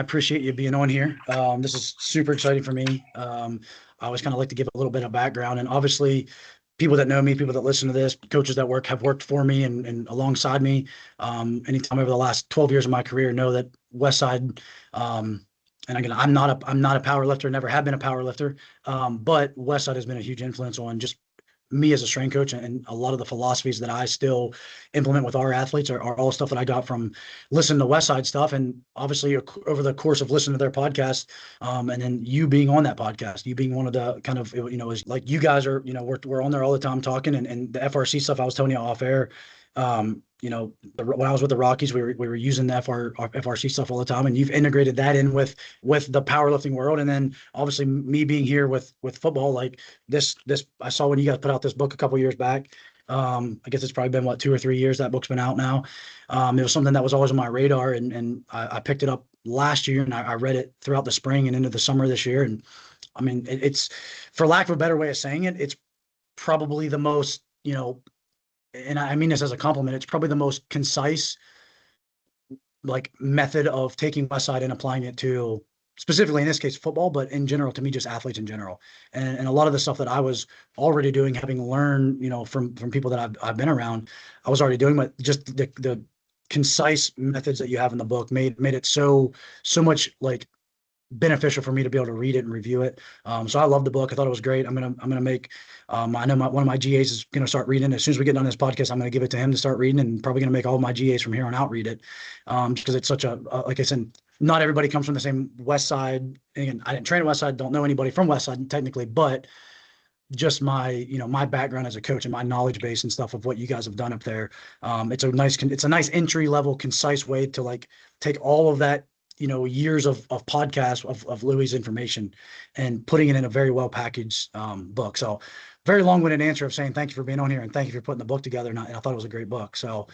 I appreciate you being on here. This is super exciting for me. I always kind of like to give a little bit of background, and obviously, people that know me, people that listen to this, coaches that have worked for me and alongside me, anytime over the last 12 years of my career, know that Westside. And again, I'm not a power lifter, never have been a power lifter, but Westside has been a huge influence on just me as a strength coach, and a lot of the philosophies that I still implement with our athletes are all stuff that I got from listening to Westside stuff. And obviously over the course of listening to their podcast, and then you being on that podcast, you being one of the kind of, is like, you guys are, we're on there all the time talking, and the FRC stuff I was telling you off air. When I was with the Rockies, we were using the FRC stuff all the time, and you've integrated that in with the powerlifting world. And then obviously me being here with football, like this I saw when you guys put out this book a couple years back. I guess it's probably been 2 or 3 years that book's been out now. It was something that was always on my radar, and I picked it up last year, and I read it throughout the spring and into the summer this year. And I mean, it's, for lack of a better way of saying it, it's probably the most, and I mean this as a compliment, it's probably the most concise, like, method of taking Westside and applying it to, specifically in this case, football, but in general, to me, just athletes in general. And a lot of the stuff that I was already doing, having learned, from people that I've been around, I was already doing, but just the concise methods that you have in the book made it so much, like, beneficial for me to be able to read it and review it. So I love the book. I thought it was great. I'm gonna make. I know one of my GAs is gonna start reading. As soon as we get done this podcast, I'm gonna give it to him to start reading, and probably gonna make all of my GAs from here on out read it, because it's such a, like I said, not everybody comes from the same Westside. And I didn't train at Westside, don't know anybody from Westside technically, but just my my background as a coach and my knowledge base and stuff of what you guys have done up there. It's a nice entry level, concise way to, like, take all of that, years of podcasts of Louie's information and putting it in a very well packaged book. So very long-winded answer of saying thank you for being on here, and thank you for putting the book together. And I thought it was a great book. So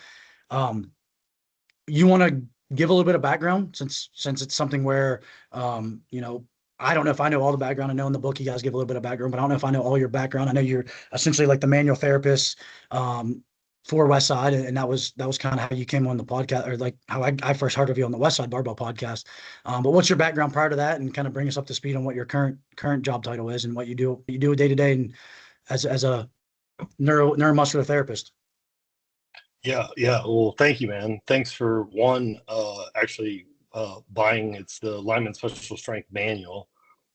you want to give a little bit of background, since it's something where, I don't know if I know all the background. I know in the book you guys give a little bit of background, but I don't know if I know all your background. I know you're essentially like the manual therapist for Westside, and that was kind of how you came on the podcast, or like how I first heard of you on the Westside Barbell podcast. But what's your background prior to that, and kind of bring us up to speed on what your current job title is and what you do day to day, and as a neuromuscular therapist. Yeah. Well, thank you, man. Thanks for actually buying. It's the Lineman Special Strength Manual,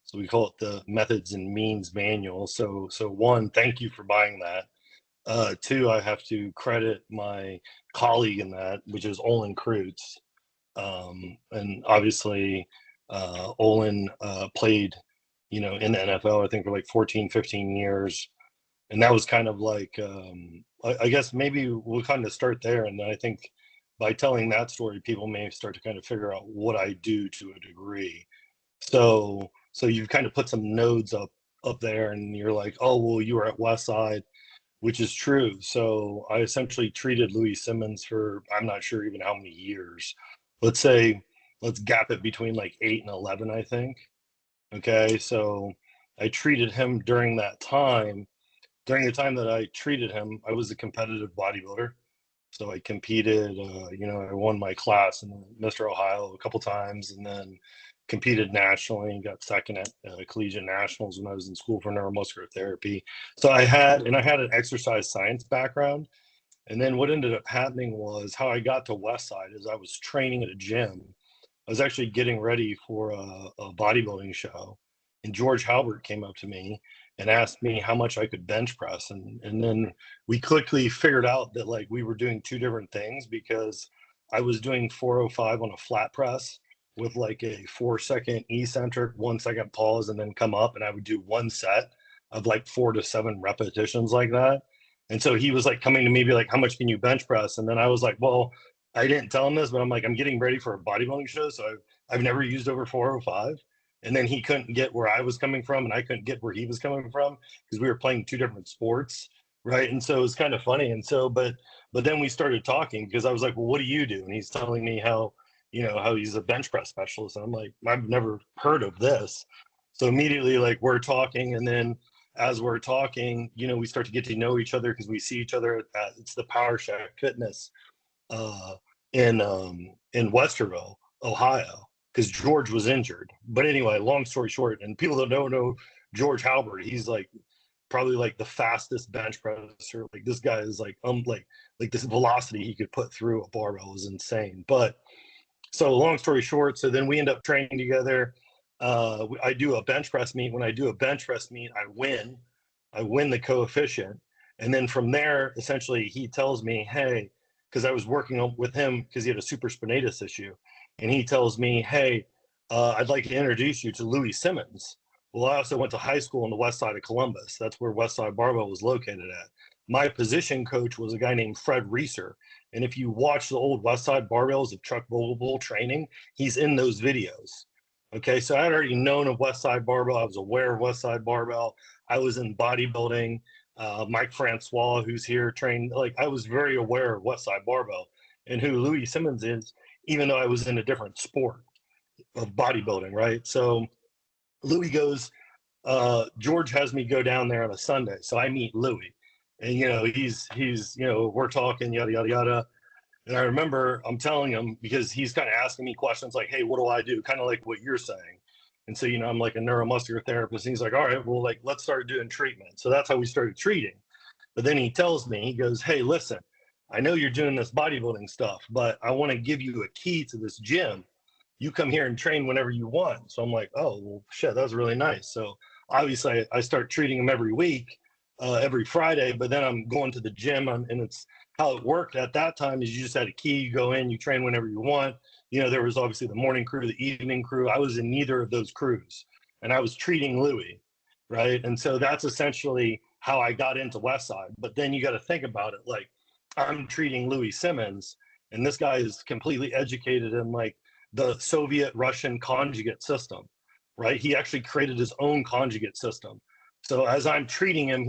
so we call it the Methods and Means Manual. So one, thank you for buying that. Two, I have to credit my colleague in that, which is Olin Kreutz. And obviously, Olin played, in the NFL, I think, for like 14, 15 years. And that was kind of like, I guess maybe we'll kind of start there. And then I think by telling that story, people may start to kind of figure out what I do to a degree. So you've kind of put some nodes up there, and you're like, oh, well, you were at Westside, which is true. So I essentially treated Louie Simmons for, I'm not sure even how many years. Let's gap it between like 8 and 11, I think. Okay, so I treated him during that time. During the time that I treated him, I was a competitive bodybuilder. So I competed, I won my class in Mr. Ohio a couple times, and then competed nationally and got second at collegiate nationals when I was in school for neuromuscular therapy. So I had an exercise science background. And then what ended up happening was, how I got to Westside is I was training at a gym. I was actually getting ready for a bodybuilding show, and George Halbert came up to me and asked me how much I could bench press. And then we quickly figured out that, like, we were doing two different things, because I was doing 405 on a flat press with like a 4-second eccentric, 1-second pause, and then come up. And I would do one set of like 4 to 7 repetitions like that. And so he was like coming to me, be like, how much can you bench press? And then I was like, well, I didn't tell him this, but I'm like, I'm getting ready for a bodybuilding show. So I've never used over 405. And then he couldn't get where I was coming from, and I couldn't get where he was coming from, because we were playing two different sports. Right. And so it was kind of funny. And so, but then we started talking, because I was like, well, what do you do? And he's telling me how he's a bench press specialist. And I'm like, I've never heard of this. So immediately, like, we're talking. And then as we're talking, we start to get to know each other, because we see each other at it's the Power Shack Fitness in Westerville, Ohio. because George was injured. But anyway, long story short, and people that don't know George Halbert, he's like probably like the fastest bench presser. Like this guy is like this velocity he could put through a barbell was insane. But so long story short, so then we end up training together. I do a bench press meet. When I do a bench press meet, I win the coefficient. And then from there, essentially, he tells me, hey, because I was working with him because he had a supraspinatus issue. And he tells me, hey, I'd like to introduce you to Louie Simmons. Well, I also went to high school on the west side of Columbus. That's where Westside Barbell was located at. My position coach was a guy named Fred Reeser. And if you watch the old Westside Barbells of Chuck Vogel training, he's in those videos. Okay, so I had already known of Westside Barbell. I was aware of Westside Barbell. I was in bodybuilding. Mike Francois, who's here, trained. Like, I was very aware of Westside Barbell and who Louie Simmons is, even though I was in a different sport of bodybuilding, right? So Louie goes, George has me go down there on a Sunday. So I meet Louie. And, you know, he's we're talking, yada, yada, yada. And I remember I'm telling him, because he's kind of asking me questions like, hey, what do I do? Kind of like what you're saying. And so, you know, I'm like a neuromuscular therapist. And he's like, all right, well, like, let's start doing treatment. So that's how we started treating. But then he tells me, he goes, hey, listen, I know you're doing this bodybuilding stuff, but I want to give you a key to this gym. You come here and train whenever you want. So I'm like, oh, well, shit, that was really nice. So obviously I start treating him every week, every Friday, but then I'm going to the gym and it's how it worked at that time is you just had a key, you go in, you train whenever you want. You know, there was obviously the morning crew, the evening crew. I was in neither of those crews and I was treating Louie, right? And so that's essentially how I got into Westside. But then you got to think about it, like I'm treating Louie Simmons and this guy is completely educated in like the Soviet Russian conjugate system, right? He actually created his own conjugate system. So as I'm treating him,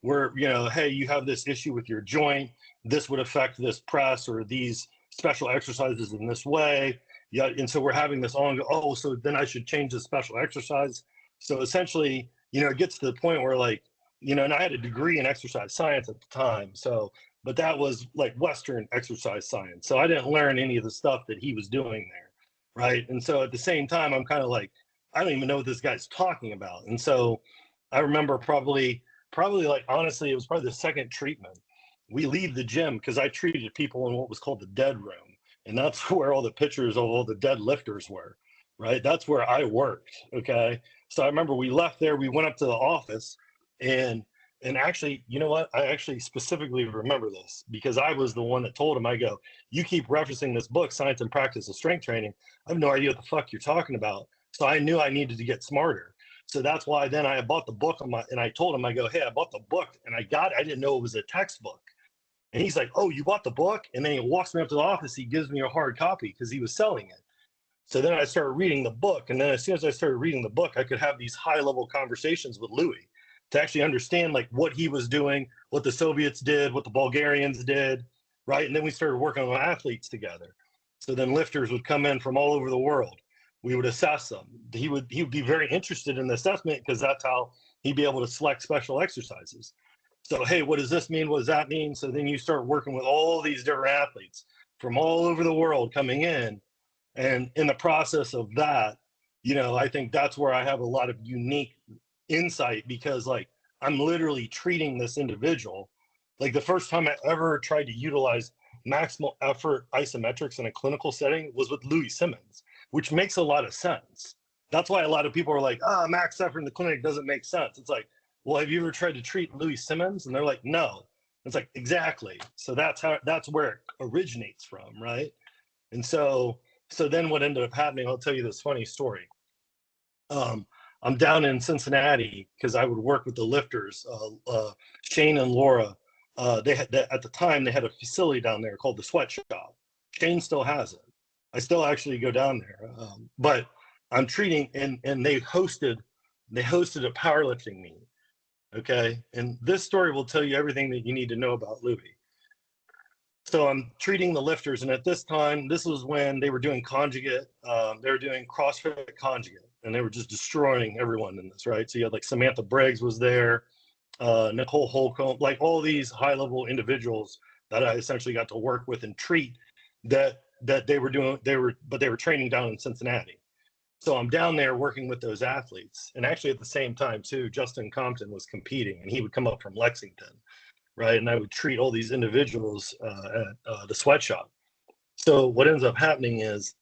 we're, you know, hey, you have this issue with your joint. This would affect this press or these special exercises in this way. Yeah. And so we're having this on, oh, so then I should change the special exercise. So essentially, you know, it gets to the point where like, you know, and I had a degree in exercise science at the time. So, but that was like Western exercise science. So I didn't learn any of the stuff that he was doing there. Right. And so at the same time, I'm kind of like, I don't even know what this guy's talking about. And so I remember probably like, honestly, it was probably the second treatment. We leave the gym because I treated people in what was called the dead room. And that's where all the pictures of all the dead lifters were, right? That's where I worked, okay? So I remember we left there, we went up to the office and actually, you know what? I actually specifically remember this because I was the one that told him, I go, you keep referencing this book, Science and Practice of Strength Training. I have no idea what the fuck you're talking about. So I knew I needed to get smarter. So that's why then I bought the book and I told him, I go, hey, I bought the book and I didn't know it was a textbook. And he's like, oh, you bought the book? And then he walks me up to the office. He gives me a hard copy because he was selling it. So then I started reading the book. And then as soon as I started reading the book, I could have these high level conversations with Louie to actually understand like what he was doing, what the Soviets did, what the Bulgarians did, right? And then we started working on athletes together. So then lifters would come in from all over the world. We would assess them. He would be very interested in the assessment because that's how he'd be able to select special exercises. So, hey, what does this mean? What does that mean? So then you start working with all these different athletes from all over the world coming in. And in the process of that, you know, I think that's where I have a lot of unique insight because like I'm literally treating this individual. Like the first time I ever tried to utilize maximal effort isometrics in a clinical setting was with Louie Simmons, which makes a lot of sense. That's why a lot of people are like, max effort in the clinic doesn't make sense. It's like, well, have you ever tried to treat Louie Simmons? And they're like, no. It's like, exactly. So that's where it originates from, right? And so then what ended up happening, I'll tell you this funny story. I'm down in Cincinnati because I would work with the lifters, Shane and Laura. At the time, they had a facility down there called the Sweatshop. Shane still has it. I still actually go down there. But I'm treating, and they hosted a powerlifting meet. Okay. And this story will tell you everything that you need to know about Louie. So I'm treating the lifters. And at this time, this was when they were doing conjugate. They were doing CrossFit conjugate. And they were just destroying everyone in this, right? So you had like Samantha Briggs was there, Nicole Holcomb, like all these high-level individuals that I essentially got to work with and treat that that they were training down in Cincinnati. So I'm down there working with those athletes. And actually at the same time too, Justin Compton was competing, and he would come up from Lexington, right? And I would treat all these individuals at the sweatshop. So what ends up happening is,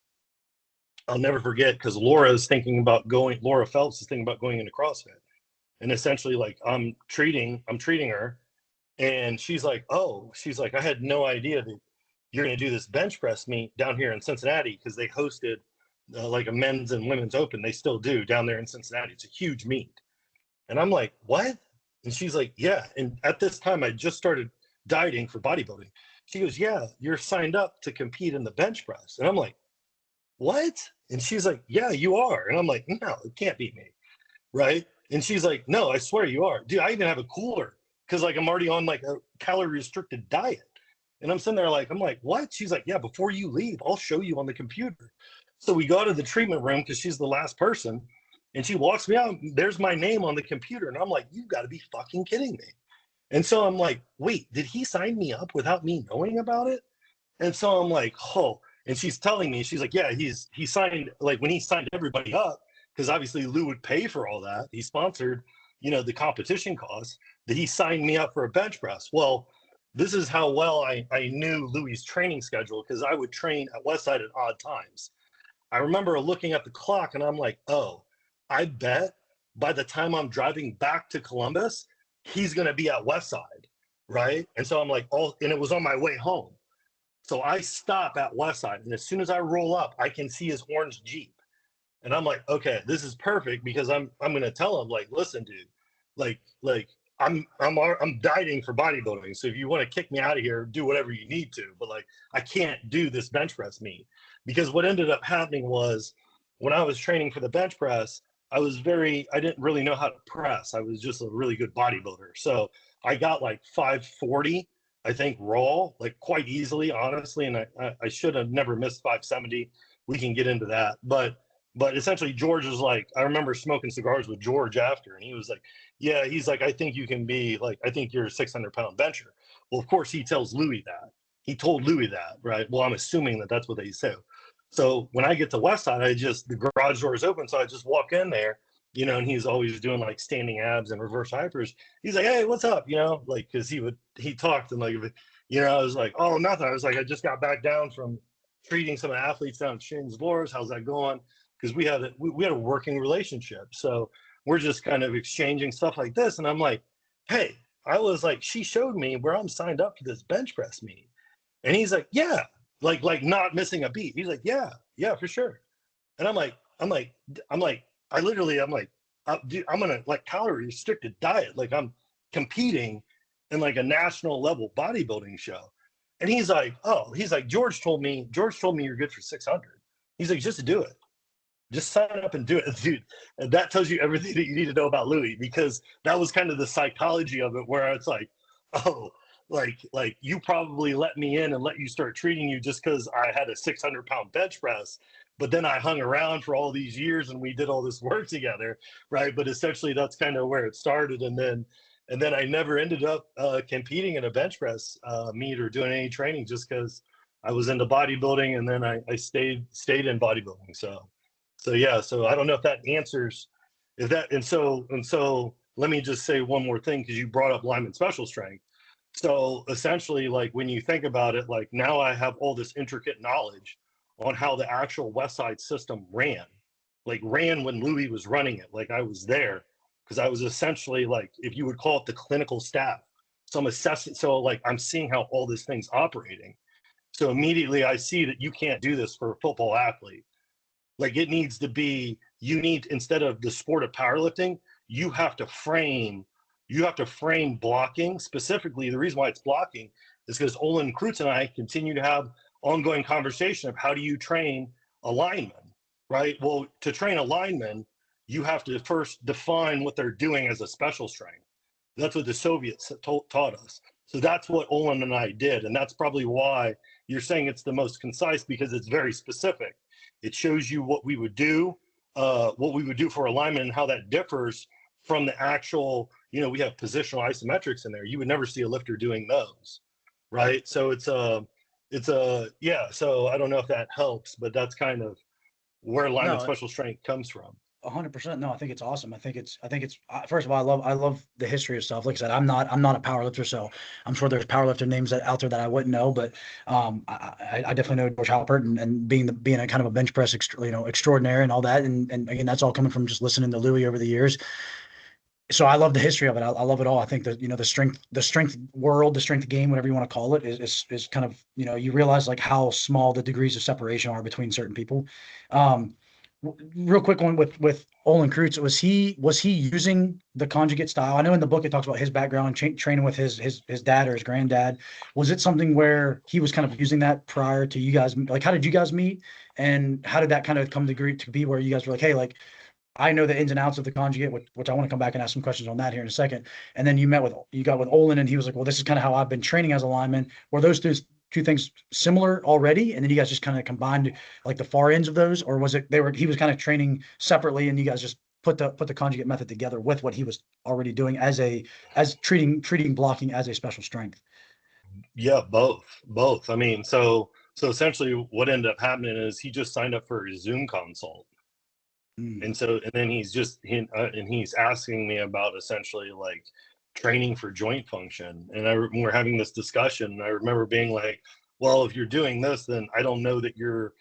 I'll never forget, because Laura Phelps is thinking about going into CrossFit. And essentially, like, I'm treating her, and she's like, I had no idea that you're going to do this bench press meet down here in Cincinnati, because they hosted like a men's and women's open. They still do down there in Cincinnati. It's a huge meet. And I'm like, what? And she's like, yeah. And at this time, I just started dieting for bodybuilding. She goes, yeah, you're signed up to compete in the bench press. And I'm like, what? And she's like, yeah, you are. And I'm like, no, it can't be me. Right. And she's like, no, I swear you are. Dude, I even have a cooler because like I'm already on like a calorie restricted diet. And I'm sitting there like, I'm like, what? She's like, yeah, before you leave, I'll show you on the computer. So we go to the treatment room because she's the last person. And she walks me out. There's my name on the computer. And I'm like, you've got to be fucking kidding me. And so I'm like, wait, did he sign me up without me knowing about it? And so I'm like, oh. And she's telling me, she's like, yeah, he signed, like when he signed everybody up, because obviously Lou would pay for all that. He sponsored, the competition costs, that he signed me up for a bench press. Well, this is how well I knew Louie's training schedule, because I would train at Westside at odd times. I remember looking at the clock and I'm like, oh, I bet by the time I'm driving back to Columbus, he's going to be at Westside, right? And so I'm like, and it was on my way home. So I stop at Westside, and as soon as I roll up, I can see his orange Jeep. And I'm like, okay, this is perfect, because I'm going to tell him, like, listen, dude, like I'm dieting for bodybuilding. So if you want to kick me out of here, do whatever you need to. But like, I can't do this bench press meet, because what ended up happening was, when I was training for the bench press, I didn't really know how to press. I was just a really good bodybuilder. So I got like 540, I think, raw, like quite easily, honestly. And I should have never missed 570. We can get into that. But essentially George was like, I remember smoking cigars with George after, and he was like, yeah, he's like, I think you can be like, I think you're a 600-pound bencher. Well, of course he tells Louie that. He told Louie that, right? Well, I'm assuming that that's what they say. So when I get to Westside, the garage door is open. So I just walk in there, and he's always doing like standing abs and reverse hypers. He's like, hey, what's up? Like, cause he talked, and like, I was like, oh, nothing. I was like, I just got back down from treating some athletes down at Shane's Floors. How's that going? Cause we had a working relationship. So we're just kind of exchanging stuff like this. And I'm like, hey, I was like, she showed me where I'm signed up for this bench press meet. And he's like, yeah, like not missing a beat. He's like, yeah, for sure. And I'm like, dude, I'm on a like calorie restricted diet. Like I'm competing in like a national level bodybuilding show. And he's like, George told me you're good for 600. He's like, just do it. Just sign up and do it, dude. And that tells you everything that you need to know about Louie, because that was kind of the psychology of it, where it's like, oh, like you probably let me in and let you start treating you just because I had a 600-pound bench press. But then I hung around for all these years and we did all this work together, right? But essentially that's kind of where it started. And then I never ended up competing in a bench press meet or doing any training, just because I was into bodybuilding, and then I stayed in bodybuilding. So yeah, so I don't know if that answers and so let me just say one more thing, because you brought up Lineman special strength. So essentially, like when you think about it, like now I have all this intricate knowledge on how the actual Westside system ran when Louie was running it. Like I was there, because I was essentially, like, if you would call it, the clinical staff. So I'm assessing, so like I'm seeing how all this thing's operating. So immediately I see that you can't do this for a football athlete. Like it needs to be, instead of the sport of powerlifting, you have to frame blocking. Specifically, the reason why it's blocking is because Olin Kreutz and I continue to have ongoing conversation of how do you train a lineman, right? Well, to train a lineman, you have to first define what they're doing as a special strength. That's what the Soviets taught us. So that's what Olin and I did. And that's probably why you're saying it's the most concise, because it's very specific. It shows you what we would do for a lineman, and how that differs from the actual, we have positional isometrics in there. You would never see a lifter doing those, right? So it's a, yeah. So I don't know if that helps, but that's kind of where alignment No, special strength comes from. 100%. No, I think it's awesome. I think it's first of all, I love the history of stuff. Like I said, I'm not a power lifter, so I'm sure there's power lifter names out there that I wouldn't know, but I definitely know George Halpert, and being a kind of a bench press, extraordinary and all that. And again, that's all coming from just listening to Louie over the years. So I love the history of it. I love it all. I think that, the strength world, the strength game, whatever you want to call it, is kind of, you realize like how small the degrees of separation are between certain people. Um, Real quick one with Olin Kreutz, was he using the conjugate style? I know in the book it talks about his background and training with his dad or his granddad. Was it something where he was kind of using that prior to you guys? Like, how did you guys meet, and how did that kind of come to be where you guys were like, hey, like, I know the ins and outs of the conjugate, which I want to come back and ask some questions on that here in a second. And then you got with Olin, and he was like, well, this is kind of how I've been training as a lineman. Were those two things similar already? And then you guys just kind of combined like the far ends of those, or was it he was kind of training separately, and you guys just put the conjugate method together with what he was already doing as treating blocking as a special strength? Yeah, both. I mean, so essentially what ended up happening is he just signed up for a Zoom consult. Mm. And then and he's asking me about essentially like training for joint function. And we're having this discussion, and I remember being like, well, if you're doing this, then I don't know that you're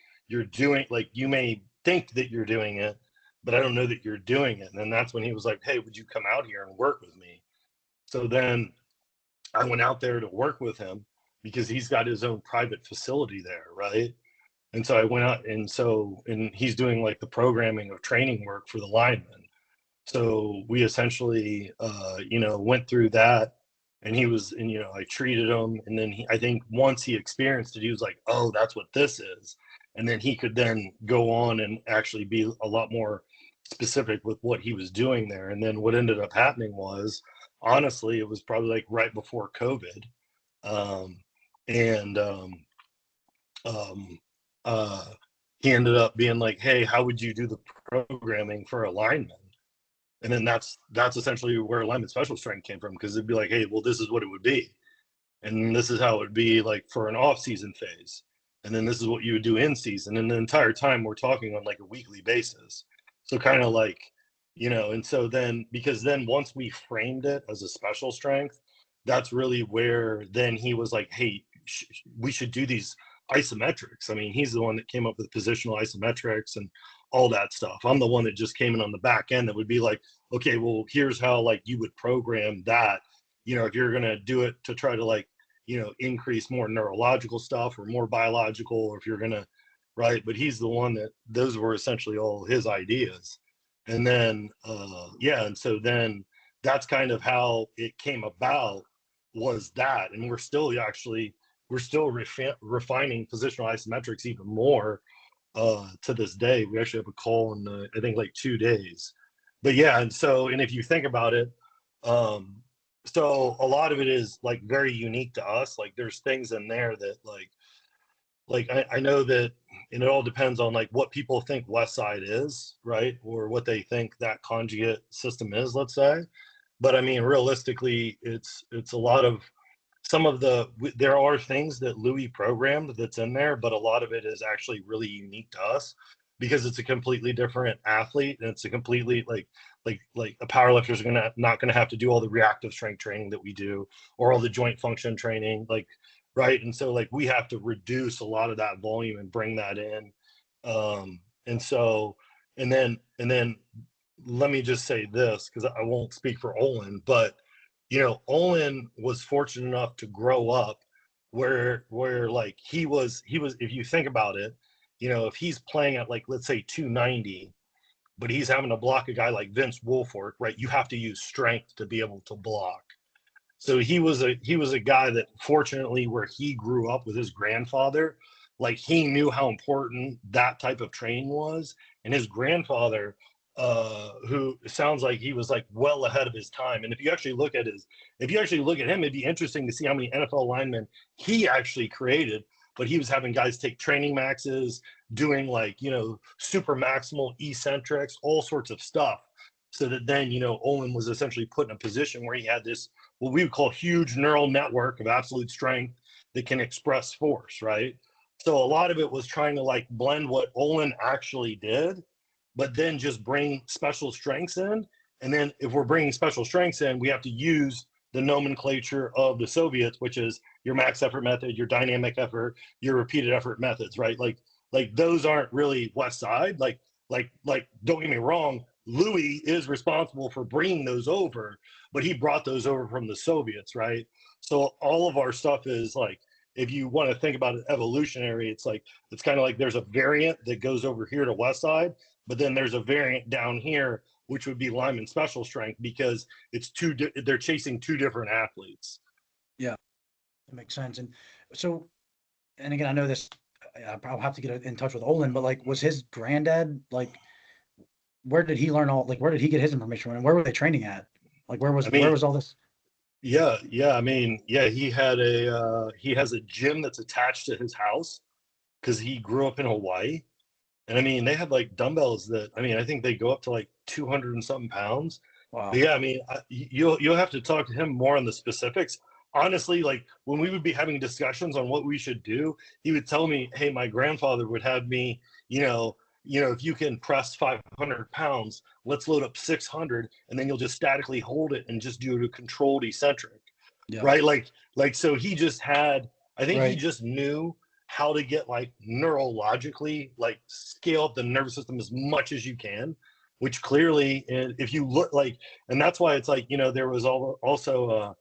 doing, like, you may think that you're doing it, but I don't know that you're doing it. And then that's when he was like, hey, would you come out here and work with me? So then I went out there to work with him because he's got his own private facility there, right? And so I went out, and he's doing like the programming of training work for the linemen. So we essentially, went through that, and I treated him. And then I think once he experienced it, he was like, oh, that's what this is. And then he could then go on and actually be a lot more specific with what he was doing there. And then what ended up happening was, honestly, it was probably like right before COVID. Um, and um, uh, he ended up being like, hey, how would you do the programming for a lineman? And then that's essentially where alignment special strength came from, because it'd be like, hey, well, this is what it would be, and this is how it would be like for an off season phase, and then this is what you would do in season, and the entire time we're talking on like a weekly basis. So kind of like, and so then, because then once we framed it as a special strength, that's really where then he was like, hey, we should do these isometrics. I mean, he's the one that came up with positional isometrics and all that stuff. I'm the one that just came in on the back end that would be like, okay, well, here's how like you would program that, if you're going to do it to try to like, increase more neurological stuff or more biological, or if you're going to, right. But he's the one that those were essentially all his ideas. And then, and so then that's kind of how it came about, was that. And we're still refining positional isometrics even more to this day. We actually have a call in I think like 2 days. But yeah, and if you think about it, um, so a lot of it is like very unique to us. Like there's things in there that I know that, and it all depends on like what people think Westside is, right? Or what they think that conjugate system is, let's say. But I mean, realistically, it's a lot of there are things that Louie programmed that's in there, but a lot of it is actually really unique to us because it's a completely different athlete, and it's a completely like a powerlifter is not gonna have to do all the reactive strength training that we do, or all the joint function training, like, right. And so like we have to reduce a lot of that volume and bring that in. And so and then let me just say this, because I won't speak for Olin, but Olin was fortunate enough to grow up where like he was, if you think about it, if he's playing at like, let's say 290, but he's having to block a guy like Vince Wilfork, right? You have to use strength to be able to block. So he was a guy that, fortunately, where he grew up with his grandfather, like he knew how important that type of training was. And his grandfather, who sounds like he was like well ahead of his time. And if you actually look at him, it'd be interesting to see how many NFL linemen he actually created. But he was having guys take training maxes, doing like, super maximal eccentrics, all sorts of stuff. So that then, Olin was essentially put in a position where he had this, what we would call, huge neural network of absolute strength. that can express force, right? So a lot of it was trying to like blend what Olin actually did, but then just bring special strengths in. And then if we're bringing special strengths in, we have to use the nomenclature of the Soviets, which is your max effort method, your dynamic effort, your repeated effort methods, right? Like those aren't really Westside. Like don't get me wrong, Louie is responsible for bringing those over, but he brought those over from the Soviets, right? So all of our stuff is like, if you want to think about it evolutionary, it's like, it's kind of like there's a variant that goes over here to Westside, but then there's a variant down here, which would be Lineman special strength, because it's they're chasing two different athletes. Yeah, that makes sense. And so, and again, I know this, I'll have to get in touch with Olin, but like, was his granddad, like, where did he learn all, like, where did he get his information from? And where were they training at? Like, where was all this? Yeah. I mean, yeah, he has a gym that's attached to his house because he grew up in Hawaii. And I mean, they have like dumbbells that, I mean, I think they go up to like 200 and something pounds. Wow. But yeah, I mean, you'll have to talk to him more on the specifics. Honestly, like when we would be having discussions on what we should do, he would tell me, "Hey, my grandfather would have me, if you can press 500 pounds, let's load up 600, and then you'll just statically hold it and just do a controlled eccentric." Yeah. Right? Like so he just had, I think he Right. just knew how to get like neurologically, like scale up the nervous system as much as you can, which clearly, if you look like, and that's why it's like, there was also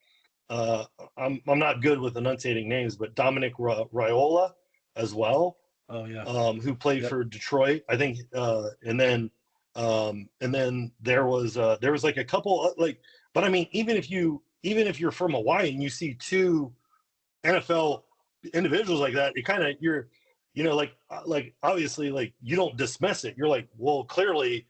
I'm not good with enunciating names, but Dominic Raiola as well, Oh yeah. who played Yep. for Detroit, I think, and then there was like a couple like, but I mean, even if you're from Hawaii and you see two NFL individuals like that, it kind of, like obviously, like you don't dismiss it. You're like, well, clearly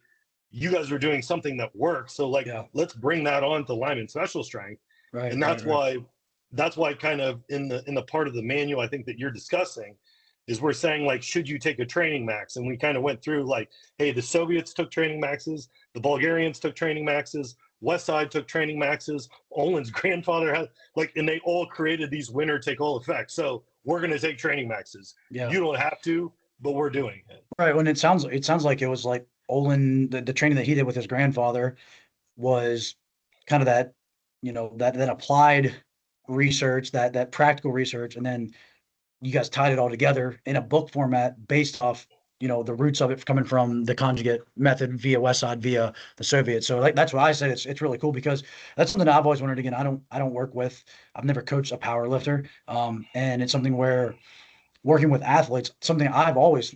you guys are doing something that works, so like Yeah. let's bring that on to Lineman special strength. Right. And Right. that's why kind of in the part of the manual I think that you're discussing is we're saying like, should you take a training max? And we kind of went through like, hey, the Soviets took training maxes, the Bulgarians took training maxes, Westside took training maxes, Olin's grandfather had, like, and they all created these winner take all effects. So we're going to take training maxes. Yeah. You don't have to, but we're doing it. Right. When it sounds like it was like Olin, the training that he did with his grandfather was kind of that, that applied research, that practical research, and then you guys tied it all together in a book format based off, the roots of it coming from the conjugate method via Westside, via the Soviet. So like, that's why I said it's really cool, because that's something I've always wanted. Again, I've never coached a power lifter. And it's something where working with athletes, something I've always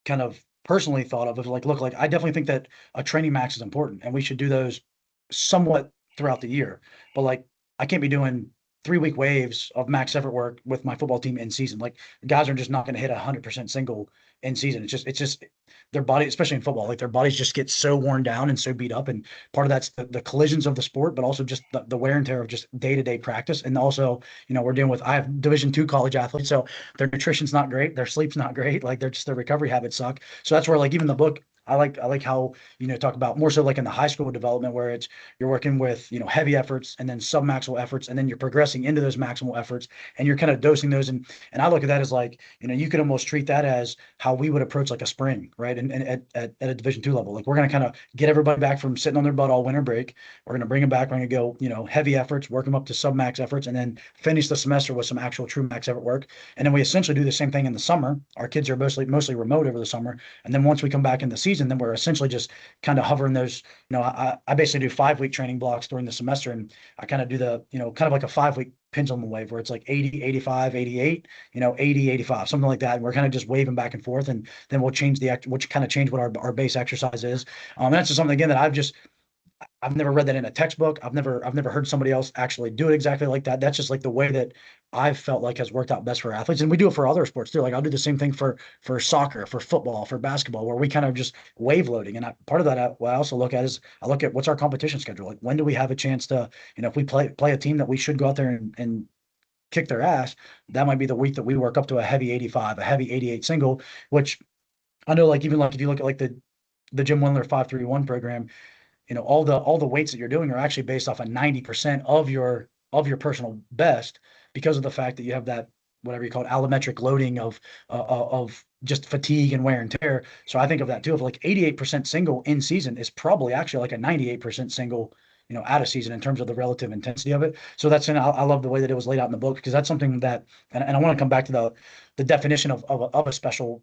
kind of personally thought of like, look, like I definitely think that a training max is important and we should do those somewhat throughout the year. But like, I can't be doing 3-week waves of max effort work with my football team in season. Like, guys are just not going to hit 100% single in season. It's just their body, especially in football, like their bodies just get so worn down and so beat up. And part of that's the collisions of the sport, but also just the wear and tear of just day-to-day practice. And also, we're dealing with, I have Division II college athletes, so their nutrition's not great, their sleep's not great, like their recovery habits suck. So that's where, like, even the book, I like how, talk about more so like in the high school development, where it's, you're working with, heavy efforts and then sub-maximal efforts, and then you're progressing into those maximal efforts, and you're kind of dosing those. And I look at that as like, you could almost treat that as how we would approach like a spring, right? And at a Division II level, like we're going to kind of get everybody back from sitting on their butt all winter break. We're going to bring them back. We're going to go, heavy efforts, work them up to sub-max efforts, and then finish the semester with some actual true max effort work. And then we essentially do the same thing in the summer. Our kids are mostly remote over the summer. And then once we come back in the season, then we're essentially just kind of hovering those, I basically do 5-week training blocks during the semester. And I kind of do the, kind of like a 5-week pendulum wave, where it's like 80, 85, 88, 80, 85, something like that. And we're kind of just waving back and forth. And then we'll change what our base exercise is. And that's just something, again, that I've never read that in a textbook. I've never heard somebody else actually do it exactly like that. That's just like the way that I've felt like has worked out best for athletes. And we do it for other sports too. Like I'll do the same thing for soccer, for football, for basketball, where we kind of just wave loading. And part of that, what I also look at is I look at what's our competition schedule. Like, when do we have a chance to, if we play a team that we should go out there and kick their ass, that might be the week that we work up to a heavy 85, a heavy 88 single, which I know, like, even like if you look at like the Jim Wendler 5-3-1 program, all the weights that you're doing are actually based off of 90% of your personal best. because of the fact that you have that, whatever you call it, allometric loading of just fatigue and wear and tear. So I think of that too, of like 88% single in season is probably actually like a 98% single, out of season in terms of the relative intensity of it. So I love the way that it was laid out in the book, because that's something that, and I want to come back to the definition of a special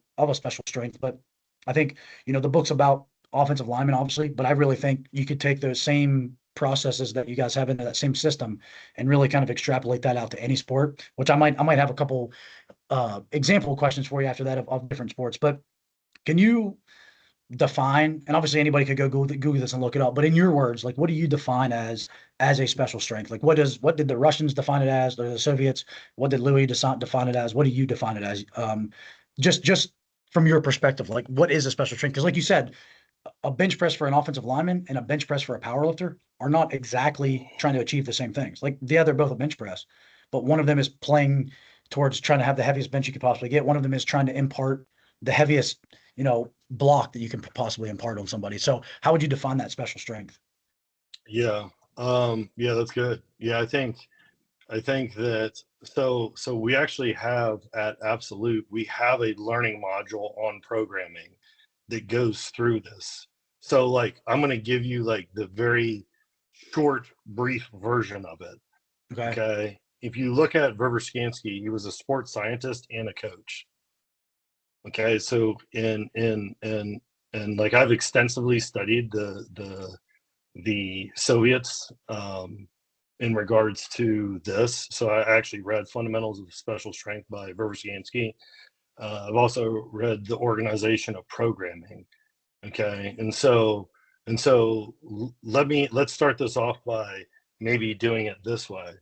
strength. But I think, the book's about offensive linemen, obviously, but I really think you could take those same processes that you guys have into that same system and really kind of extrapolate that out to any sport, which I might have a couple example questions for you after that of different sports. But can you define, and obviously anybody could go Google this and look it up, but in your words, like, what do you define as a special strength? Like, what did the Russians define it as, or the Soviets? What did Louis define it as? What do you define it as? Just from your perspective, like, what is a special strength? Because like you said, a bench press for an offensive lineman and a bench press for a power lifter are not exactly trying to achieve the same things. Like, yeah, they're both a bench press, but one of them is playing towards trying to have the heaviest bench you could possibly get. One of them is trying to impart the heaviest, block that you can possibly impart on somebody. So how would you define that special strength? Yeah. Yeah, that's good. Yeah, I think that so we actually have at Absolute, we have a learning module on programming that goes through this. So like I'm going to give you like the very short, brief version of it. Okay. Okay. If you look at Ververscansky, he was a sports scientist and a coach. Okay. So and like I've extensively studied the Soviets in regards to this. So I actually read Fundamentals of Special Strength by Ververscansky. I've also read The Organization of Programming. Okay, and so let's start this off by maybe doing it this way.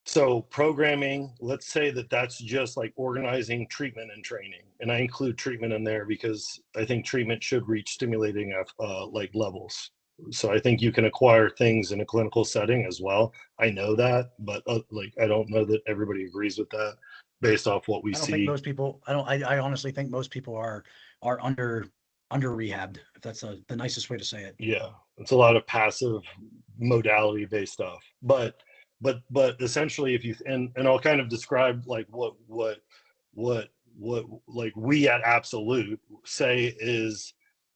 So programming, let's say that that's just like organizing treatment and training, and I include treatment in there because I think treatment should reach stimulating like levels. So I think you can acquire things in a clinical setting as well. I know that, but like I don't know that everybody agrees with that based off what we I don't think see. most people, I honestly think most people are under rehabbed, if that's the nicest way to say it. Yeah, it's a lot of passive modality based stuff. But essentially if you and I'll kind of describe like what like we at Absolute say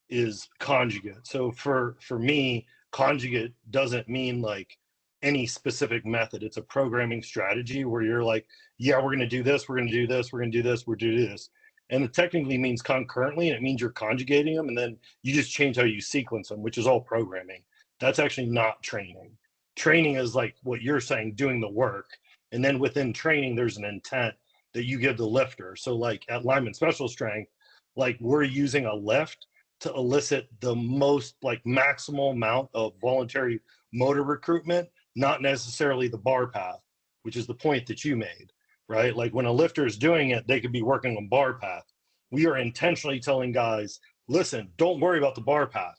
is conjugate. So for me, conjugate doesn't mean like any specific method. It's a programming strategy where you're like, yeah, we're going to do this, we're going to do this, we're going to do this, we're going to do this. And it technically means concurrently, and it means you're conjugating them, and then you just change how you sequence them, which is all programming. That's actually not training. Training is like what you're saying, doing the work. And then within training, there's an intent that you give the lifter. So like at Lineman Special Strength, like we're using a lift to elicit the most like maximal amount of voluntary motor recruitment, not necessarily the bar path, which is the point that you made, right? Like when a lifter is doing it, they could be working on bar path. We are intentionally telling guys, listen, don't worry about the bar path,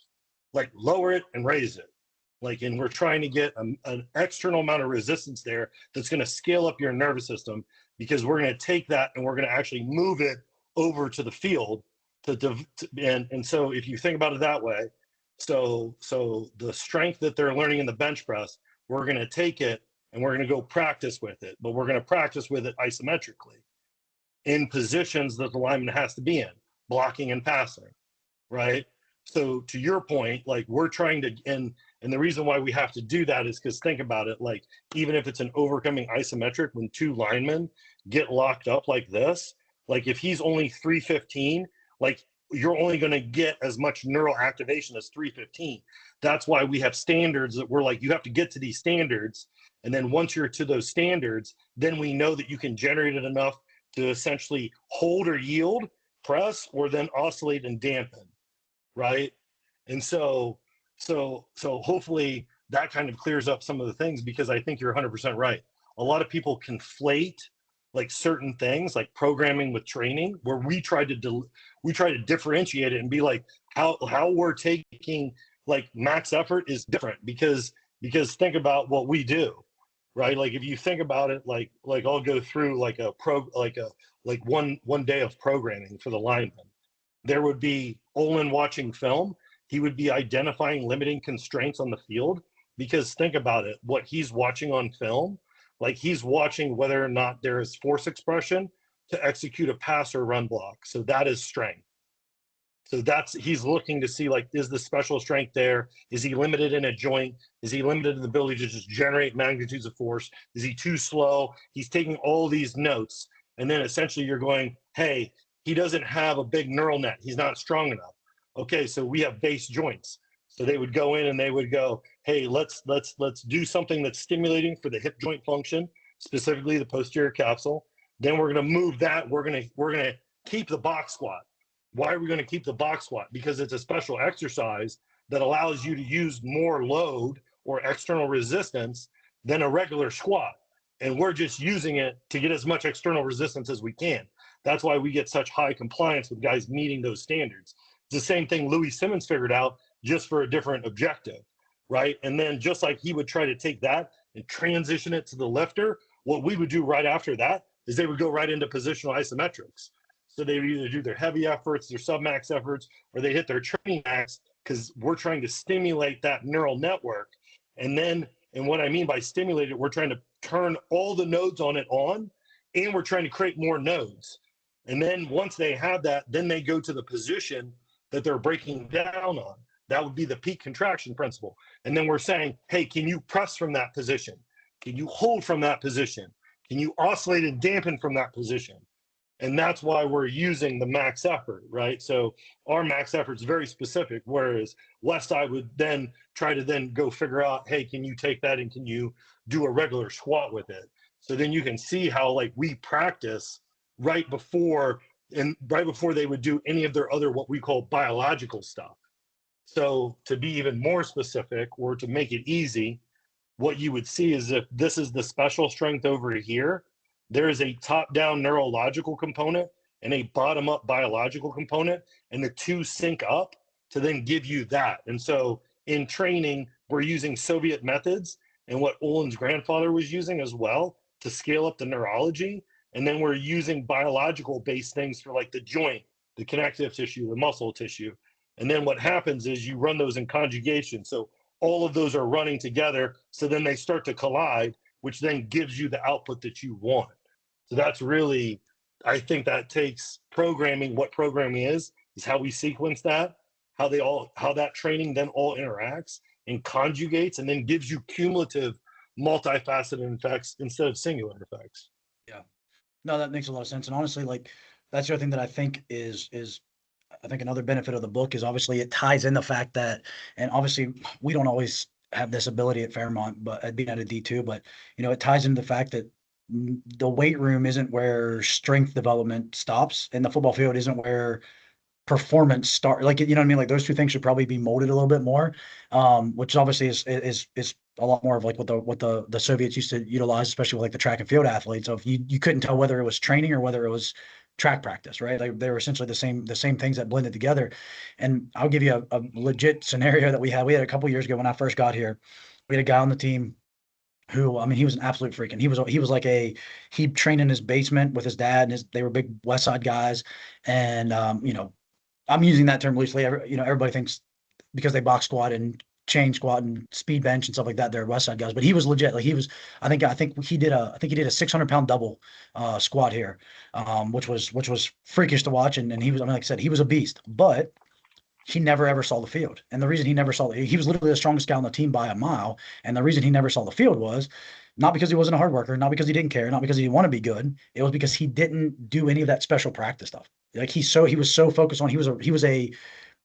like lower it and raise it. Like, and we're trying to get an external amount of resistance there that's going to scale up your nervous system, because we're going to take that and we're going to actually move it over to the field and so if you think about it that way, so the strength that they're learning in the bench press, we're going to take it and we're going to go practice with it, but we're going to practice with it isometrically in positions that the lineman has to be in, blocking and passing, right? So to your point, like we're trying to, and the reason why we have to do that is because think about it, like even if it's an overcoming isometric, when two linemen get locked up like this, like if he's only 315, like you're only going to get as much neural activation as 315. That's why we have standards that we're like, you have to get to these standards. And then once you're to those standards, then we know that you can generate it enough to essentially hold or yield, press, or then oscillate and dampen, right? And so hopefully that kind of clears up some of the things, because I think you're 100% right. A lot of people conflate like certain things like programming with training, where we try to differentiate it and be like how we're taking like max effort is different, because think about what we do, right? Like if you think about it, like I'll go through like one day of programming for the lineman. There would be Olin watching film. He would be identifying limiting constraints on the field, because think about it, what he's watching on film, like he's watching whether or not there is force expression to execute a pass or run block. So that is strength. So he's looking to see, like, is the special strength there? Is he limited in a joint? Is he limited in the ability to just generate magnitudes of force? Is he too slow? He's taking all these notes. And then essentially you're going, hey, he doesn't have a big neural net. He's not strong enough. Okay, so we have base joints. So they would go in and they would go, hey, let's do something that's stimulating for the hip joint function, specifically the posterior capsule. Then we're going to move that. We're going to keep the box squat. Why are we going to keep the box squat? Because it's a special exercise that allows you to use more load or external resistance than a regular squat. And we're just using it to get as much external resistance as we can. That's why we get such high compliance with guys meeting those standards. It's the same thing Louie Simmons figured out, just for a different objective, right? And then just like he would try to take that and transition it to the lifter, what we would do right after that is they would go right into positional isometrics. So they would either do their heavy efforts, their submax efforts, or they hit their training max, because we're trying to stimulate that neural network. And what I mean by stimulate it, we're trying to turn all the nodes on it on, and we're trying to create more nodes. And then once they have that, then they go to the position that they're breaking down on. That would be the peak contraction principle. And then we're saying, hey, can you press from that position? Can you hold from that position? Can you oscillate and dampen from that position? And that's why we're using the max effort, right? So our max effort is very specific, whereas Westside would then try to then go figure out, hey, can you take that and can you do a regular squat with it? So then you can see how, like, we practice right before they would do any of their other, what we call biological stuff. So to be even more specific, or to make it easy, what you would see is, if this is the special strength over here, there is a top-down neurological component and a bottom-up biological component, and the two sync up to then give you that. And so in training, we're using Soviet methods and what Olin's grandfather was using as well to scale up the neurology. And then we're using biological-based things for, like, the joint, the connective tissue, the muscle tissue. And then what happens is you run those in conjugation. So all of those are running together. So then they start to collide, which then gives you the output that you want. So that's really, I think that takes programming. What programming is how we sequence that, how that training then all interacts and conjugates, and then gives you cumulative, multifaceted effects instead of singular effects. Yeah. No, that makes a lot of sense. And honestly, like, that's the other thing that I think is I think another benefit of the book is, obviously, it ties in the fact that, and obviously we don't always have this ability at Fairmont, but at being at a D2, but, it ties into the fact that the weight room isn't where strength development stops, and the football field isn't where performance start. Like, you know what I mean? Like, those two things should probably be molded a little bit more, which obviously is a lot more of, like, what the Soviets used to utilize, especially with, like, the track and field athletes. So if you couldn't tell whether it was training or whether it was track practice, right? They were essentially the same things that blended together. And I'll give you a legit scenario that we had. We had a couple years ago when I first got here. We had a guy on the team who, I mean, he was an absolute freak. And he was like he trained in his basement with his dad, and they were big Westside guys. And, I'm using that term loosely. Everybody thinks because they box squat and chain squat and speed bench and stuff like that, they're Westside guys. But he was legit. Like, he was, I think he did a 600-pound double squat here, which was freakish to watch. And he was, I mean, like I said, he was a beast, but he never ever saw the field. And the reason he never saw he was literally the strongest guy on the team by a mile. And the reason he never saw the field was not because he wasn't a hard worker, not because he didn't care, not because he didn't want to be good. It was because he didn't do any of that special practice stuff. Like, he was so focused on, he was a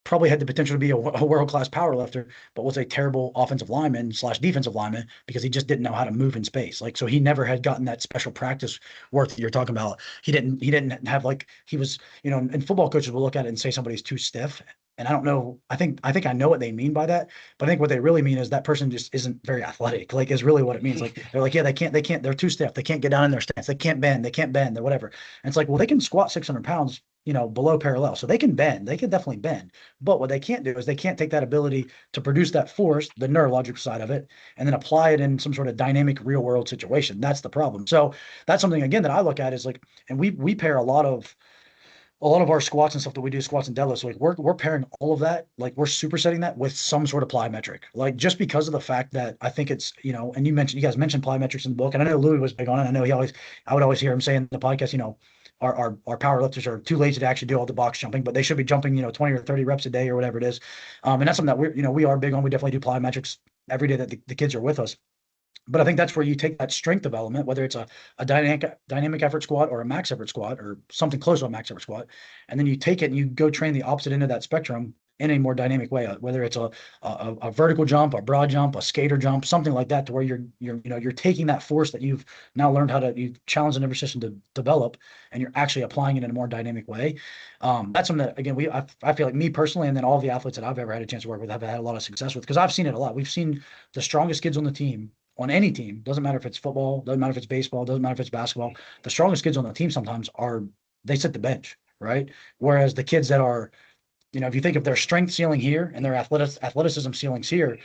probably had the potential to be a world-class power lifter, but was a terrible offensive lineman / defensive lineman because he just didn't know how to move in space. Like, so he never had gotten that special practice work that you're talking about. He didn't have, like, he was, and football coaches will look at it and say somebody's too stiff. And I don't know, I think I know what they mean by that, but I think what they really mean is that person just isn't very athletic, like, is really what it means. Like, they're like, yeah, they can't, they're too stiff. They can't get down in their stance. They can't bend, or whatever. And it's like, well, they can squat 600 pounds, below parallel. So they can bend, they can definitely bend. But what they can't do is they can't take that ability to produce that force, the neurological side of it, and then apply it in some sort of dynamic real world situation. That's the problem. So that's something, again, that I look at is, like, and we pair a lot of a lot of our squats and stuff that we do, squats and deadlifts, like we're pairing all of that, like we're supersetting that with some sort of plyometric. Like just because of the fact that I think it's, and you guys mentioned plyometrics in the book, and I know Louie was big on it. I know I would always hear him say in the podcast, our power lifters are too lazy to actually do all the box jumping, but they should be jumping, 20 or 30 reps a day or whatever it is. And that's something that we are big on. We definitely do plyometrics every day that the kids are with us. But I think that's where you take that strength development, whether it's a dynamic effort squat or a max effort squat or something close to a max effort squat, and then you take it and you go train the opposite end of that spectrum in a more dynamic way, whether it's a vertical jump, a broad jump, a skater jump, something like that, to where you're taking that force that you've now learned how to you challenge the nervous system to develop, and you're actually applying it in a more dynamic way. That's something that, again, I feel like, me personally, and then all the athletes that I've ever had a chance to work with, have had a lot of success with, because I've seen it a lot. We've seen the strongest kids on the team, on any team, doesn't matter if it's football, doesn't matter if it's baseball, doesn't matter if it's basketball, the strongest kids on the team sometimes they sit the bench, right? Whereas the kids that are, if you think of their strength ceiling here and their athleticism ceilings here,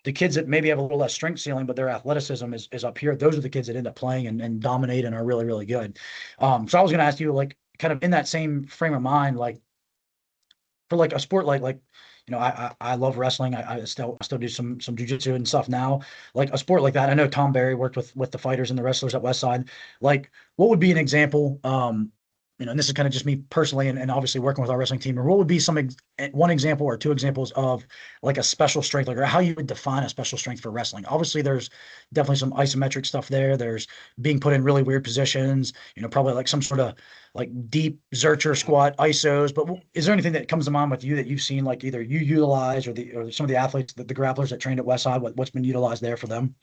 the kids that maybe have a little less strength ceiling, but their athleticism is up here, those are the kids that end up playing and dominate and are really, really good. So I was going to ask you, like, kind of in that same frame of mind, like, for like a sport like I love wrestling. I still do some jujitsu and stuff now. Like a sport like that, I know Tom Barry worked with the fighters and the wrestlers at Westside. Like, what would be an example? And this is kind of just me personally, and obviously working with our wrestling team. Or what would be one example or two examples of like a special strength, like, or how you would define a special strength for wrestling? Obviously, there's definitely some isometric stuff there. There's being put in really weird positions. Probably like some sort of like deep Zercher squat isos. But is there anything that comes to mind with you that you've seen, like either you utilize or some of the athletes, the grapplers that trained at Westside, what's been utilized there for them?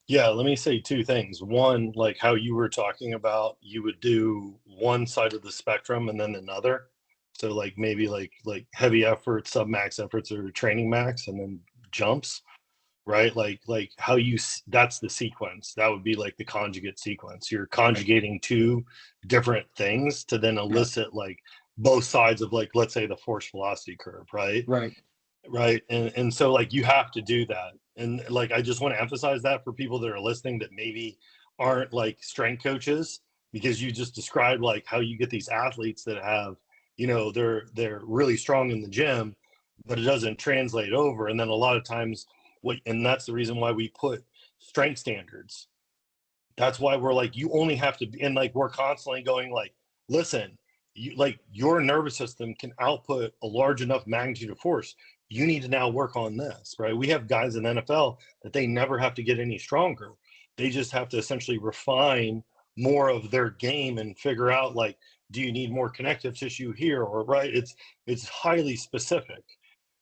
Yeah, let me say two things. One, like how you were talking about, you would do one side of the spectrum and then another. So like maybe like heavy efforts, sub max efforts, or training max, and then jumps, right? Like how that's the sequence. That would be like the conjugate sequence. You're conjugating two different things to then Yeah. elicit like both sides of, like, let's say, the force velocity curve, right? Right. Right. And so like you have to do that. And like I just want to emphasize that for people that are listening that maybe aren't like strength coaches, because you just described like how you get these athletes that have, they're really strong in the gym, but it doesn't translate over. And then a lot of times and that's the reason why we put strength standards. That's why we're like, you only have to, and like we're constantly going like, listen, your nervous system can output a large enough magnitude of force. You need to now work on this, right? We have guys in the NFL that they never have to get any stronger. They just have to essentially refine more of their game and figure out, like, do you need more connective tissue here, or right? It's highly specific.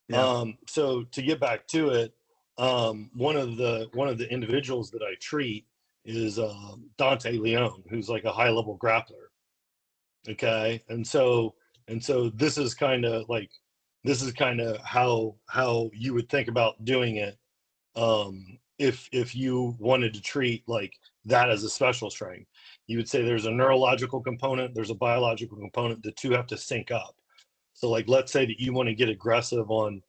Yeah. So to get back to it, one of the individuals that I treat is Dante Leone, who's like a high level grappler. Okay, and so this is kind of how you would think about doing it, if you wanted to treat like that as a special strength. You would say there's a neurological component, there's a biological component. The two have to sync up. So like, let's say that you want to get aggressive on,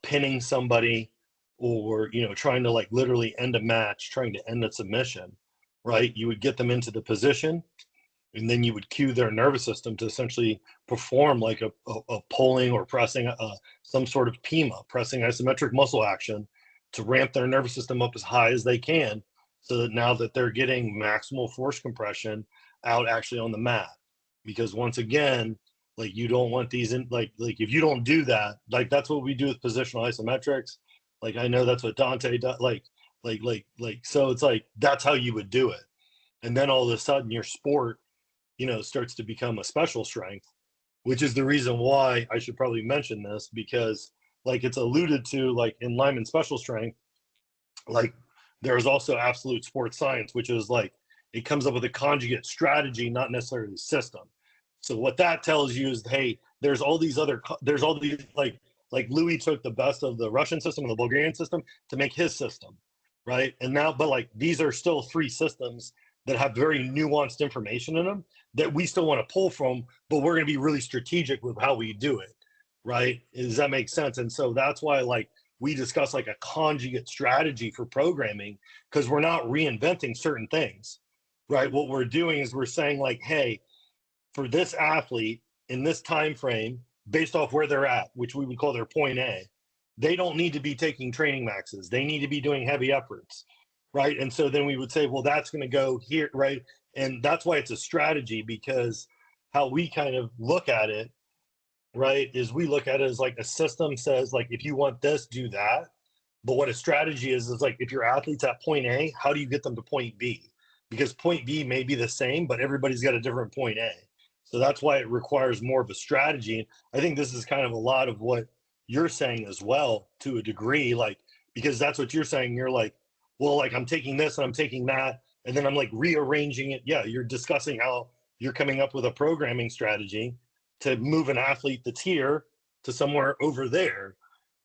pinning somebody, or, trying to like literally end a match, trying to end a submission, right? You would get them into the position, and then you would cue their nervous system to essentially perform like a pulling or pressing, some sort of PIMA, pressing isometric muscle action, to ramp their nervous system up as high as they can, so that now that they're getting maximal force compression out actually on the mat. Because once again, like, you don't want these in, like if you don't do that, like that's what we do with positional isometrics. Like I know that's what Dante does. So it's like that's how you would do it. And then all of a sudden your sport, starts to become a special strength, which is the reason why I should probably mention this, because like it's alluded to, like in Lineman special strength, like there's also absolute sports science, which is like it comes up with a conjugate strategy, not necessarily the system. So what that tells you is, hey, there's all these like Louis took the best of the Russian system and the Bulgarian system to make his system, right? And now, but like these are still three systems that have very nuanced information in them that we still want to pull from, but we're going to be really strategic with how we do it, right? Does that make sense? And so that's why like we discuss like a conjugate strategy for programming, because we're not reinventing certain things, right? What we're doing is we're saying like, hey, for this athlete in this time frame, based off where they're at, which we would call their point A, they don't need to be taking training maxes. They need to be doing heavy efforts, right? And so then we would say, well, that's going to go here, right? And that's why it's a strategy, because how we kind of look at it, right, is we look at it as like a system says, like, if you want this, do that. But what a strategy is like, if your athlete's at point A, how do you get them to point B? Because point B may be the same, but everybody's got a different point A. So that's why it requires more of a strategy. I think this is kind of a lot of what you're saying as well, to a degree, like, because that's what you're saying. You're like, well, like, I'm taking this and I'm taking that, and then I'm like rearranging it. Yeah, you're discussing how you're coming up with a programming strategy to move an athlete that's here to somewhere over there,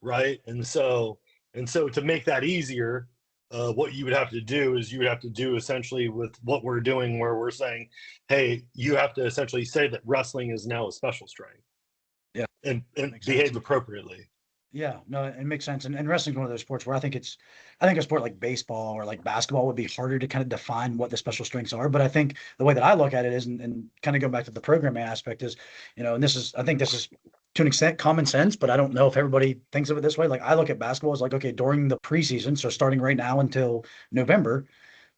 right? And so to make that easier, what you would have to do is you would have to do essentially with what we're doing, where we're saying, hey, you have to essentially say that wrestling is now a special strength. Yeah. And Makes behave sense. appropriately. Yeah, no, it makes sense. And wrestling's one of those sports where I think a sport like baseball or like basketball would be harder to kind of define what the special strengths are. But I think the way that I look at it is, and kind of go back to the programming aspect is, and I think this is to an extent common sense, but I don't know if everybody thinks of it this way. Like I look at basketball as like, okay, during the preseason, so starting right now until November,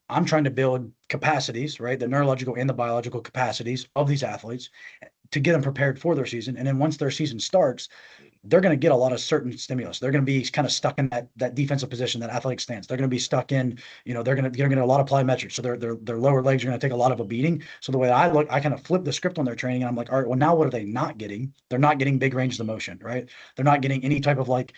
I'm trying to build capacities, right? The neurological and the biological capacities of these athletes to get them prepared for their season. And then once their season starts, they're going to get a lot of certain stimulus. They're going to be kind of stuck in that defensive position, that athletic stance. They're going to be stuck in, they're going to get a lot of plyometrics. So their lower legs are going to take a lot of a beating. So the way I look, I kind of flip the script on their training, and I'm like, all right, well, now what are they not getting? They're not getting big ranges of motion, right? They're not getting any type of like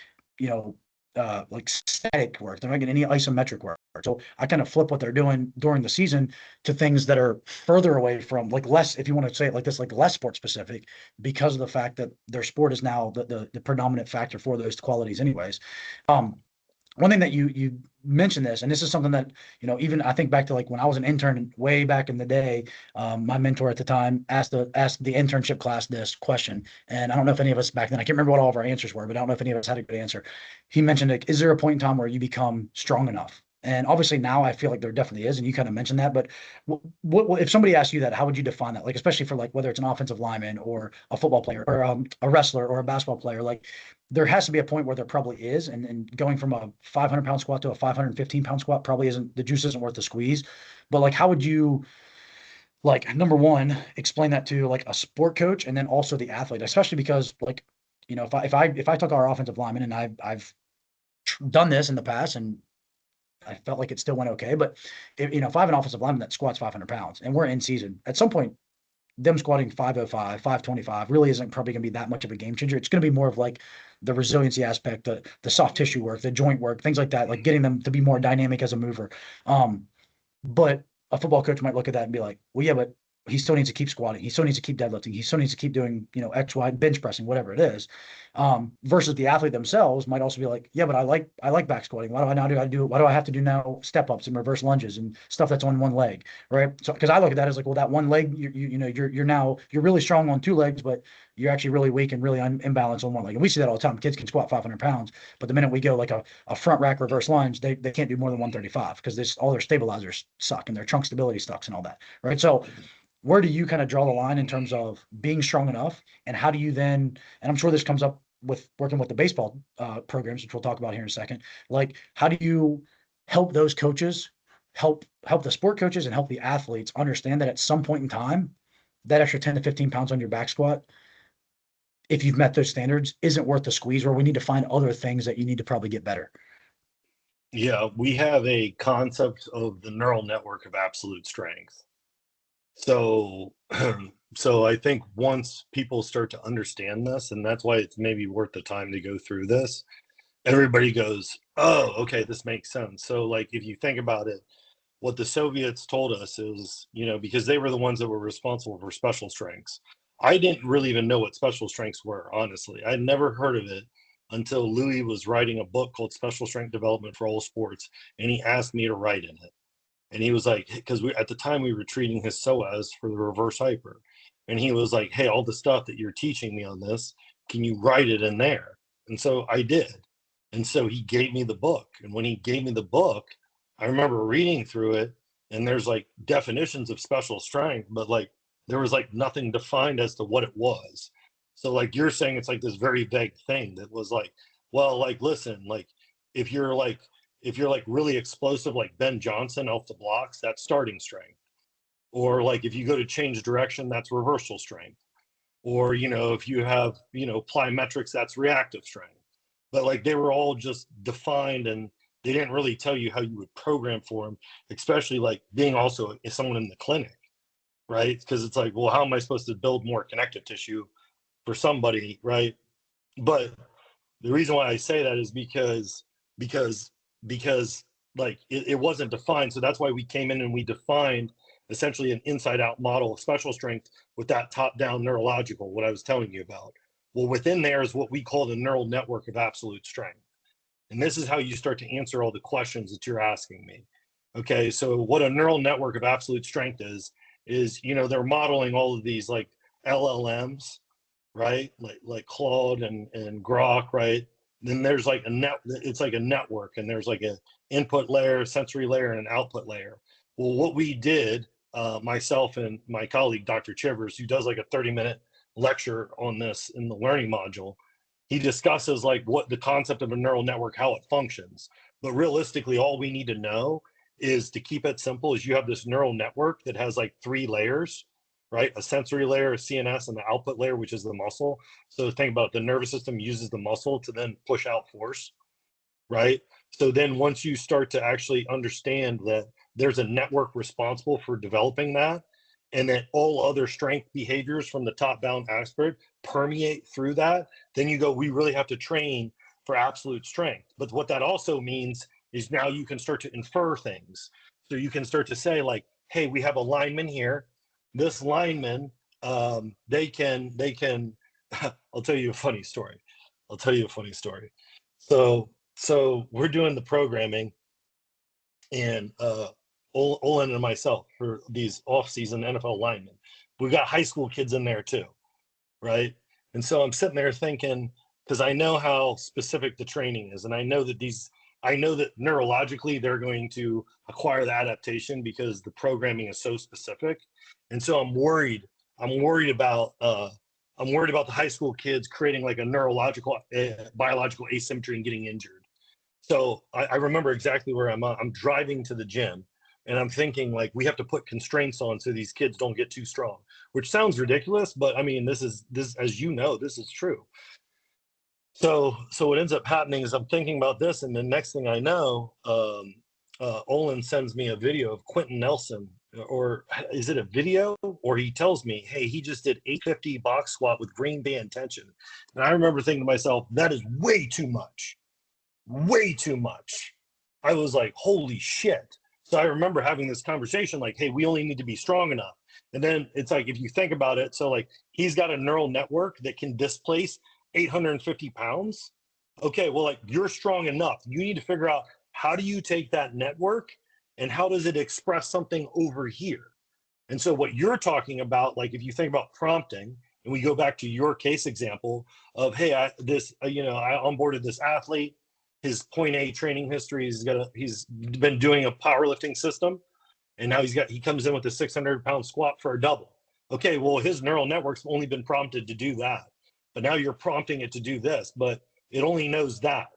static work. They're not getting any isometric work. So I kind of flip what they're doing during the season to things that are further away from, like, less, if you want to say it like this, like less sport specific, because of the fact that their sport is now the predominant factor for those qualities anyways. One thing that you mentioned this, and this is something that, even I think back to like when I was an intern way back in the day, my mentor at the time asked the internship class this question. And I don't know if any of us back then, I can't remember what all of our answers were, but I don't know if any of us had a good answer. He mentioned, like, is there a point in time where you become strong enough? And obviously now I feel like there definitely is, and you kind of mentioned that. But what if somebody asked you that, how would you define that? Like, especially for like whether it's an offensive lineman or a football player or a wrestler or a basketball player, like there has to be a point where there probably is, and going from a 500-pound squat to a 515-pound squat probably isn't, the juice isn't worth the squeeze. But like, how would you, like, number one, explain that to like a sport coach, and then also the athlete, especially because, like, if I took our offensive lineman, and I've done this in the past, and I felt like it still went okay. But if I have an offensive lineman that squats 500 pounds and we're in season, at some point, them squatting 505, 525 really isn't probably going to be that much of a game changer. It's going to be more of like the resiliency aspect, the soft tissue work, the joint work, things like that, like getting them to be more dynamic as a mover. But a football coach might look at that and be like, well, yeah, but he still needs to keep squatting. He still needs to keep deadlifting. He still needs to keep doing, X, Y, bench pressing, whatever it is. Versus the athlete themselves might also be like, yeah, but I like back squatting. Why do I now why do I have to do now step ups and reverse lunges and stuff that's on one leg, right? So, because I look at that as like, well, that one leg, you're really strong on two legs, but you're actually really weak and really imbalanced on one leg. And we see that all the time. Kids can squat 500 pounds, but the minute we go like a front rack reverse lunge, they can't do more than 135 because all their stabilizers suck and their trunk stability sucks and all that, right? So where do you kind of draw the line in terms of being strong enough, and how do you then, and I'm sure this comes up with working with the baseball programs, which we'll talk about here in a second, like, how do you help those coaches help the sport coaches and help the athletes understand that at some point in time, that extra 10 to 15 pounds on your back squat, if you've met those standards, isn't worth the squeeze, or we need to find other things that you need to probably get better? Yeah, we have a concept of the neural network of absolute strength. So, so I think once people start to understand this, and that's why it's maybe worth the time to go through this, everybody goes, oh, okay, this makes sense. So, like, if you think about it, what the Soviets told us is, because they were the ones that were responsible for special strengths. I didn't really even know what special strengths were, honestly. I'd never heard of it until Louie was writing a book called Special Strength Development for All Sports, and he asked me to write in it. And he was like, because at the time we were treating his psoas for the reverse hyper. And he was like, hey, all the stuff that you're teaching me on this, can you write it in there? And so I did. And so he gave me the book. And when he gave me the book, I remember reading through it, and there's like definitions of special strength, but like there was like nothing defined as to what it was. So like you're saying, it's like this very vague thing that was like, well, like, listen, like if you're like really explosive, like Ben Johnson off the blocks, that's starting strength. Or like if you go to change direction, that's reversal strength. Or, you know, if you have, you know, plyometrics, that's reactive strength. But like they were all just defined, and they didn't really tell you how you would program for them, especially like being also someone in the clinic, right? Because it's like, well, how am I supposed to build more connective tissue for somebody, right? But the reason why I say that is because like it wasn't defined. So that's why we came in and we defined essentially an inside out model of special strength with that top down neurological, what I was telling you about. Well, within there is what we call the neural network of absolute strength. And this is how you start to answer all the questions that you're asking me. Okay, so what a neural network of absolute strength is, you know, they're modeling all of these like LLMs, right? Like Claude and Grok, right? Then there's like it's like a network, and there's like a input layer, sensory layer, and an output layer. Well, what we did, myself and my colleague, Dr. Chivers, who does like a 30-minute lecture on this in the learning module, he discusses like what the concept of a neural network, how it functions. But realistically, all we need to know is, to keep it simple, is you have this neural network that has like 3 layers, right? A sensory layer, a CNS, and the output layer, which is the muscle. So think about the nervous system uses the muscle to then push out force, right? So then once you start to actually understand that there's a network responsible for developing that, and that all other strength behaviors from the top down aspect permeate through that, then you go, we really have to train for absolute strength. But what that also means is now you can start to infer things. So you can start to say like, hey, we have a lineman here. This lineman, they can, I'll tell you a funny story. So we're doing the programming, and Olin and myself for these off-season NFL linemen. We got high school kids in there too, right? And so I'm sitting there thinking, because I know how specific the training is, and I know that neurologically they're going to acquire the adaptation because the programming is so specific. And so I'm worried about the high school kids creating like a neurological, biological asymmetry and getting injured. So I remember exactly where I'm driving to the gym, and I'm thinking like, we have to put constraints on so these kids don't get too strong, which sounds ridiculous, but I mean, this, as you know, this is true. So what ends up happening is I'm thinking about this, and the next thing I know, Olin sends me a video of Quentin Nelson, or is it a video? Or he tells me, hey, he just did 850 box squat with green band tension. And I remember thinking to myself, that is way too much. I was like, holy shit. So I remember having this conversation like, hey, we only need to be strong enough. And then it's like, if you think about it, so like he's got a neural network that can displace 850 pounds. Okay, well, like, you're strong enough. You need to figure out, how do you take that network and how does it express something over here? And so what you're talking about, like if you think about prompting, and we go back to your case example of, hey, I onboarded this athlete. His point A training history, he's been doing a powerlifting system, and now he comes in with a 600-pound squat for a double. Okay, well, his neural network's only been prompted to do that, but now you're prompting it to do this, but it only knows that.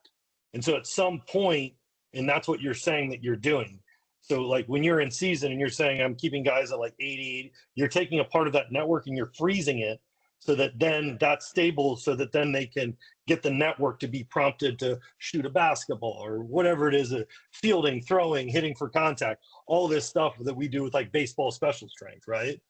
And so at some point, and that's what you're saying that you're doing. So like when you're in season and you're saying, I'm keeping guys at like 80, you're taking a part of that network and you're freezing it, so that then that's stable, so that then they can get the network to be prompted to shoot a basketball or whatever it is, fielding, throwing, hitting for contact, all this stuff that we do with like baseball special strength, right?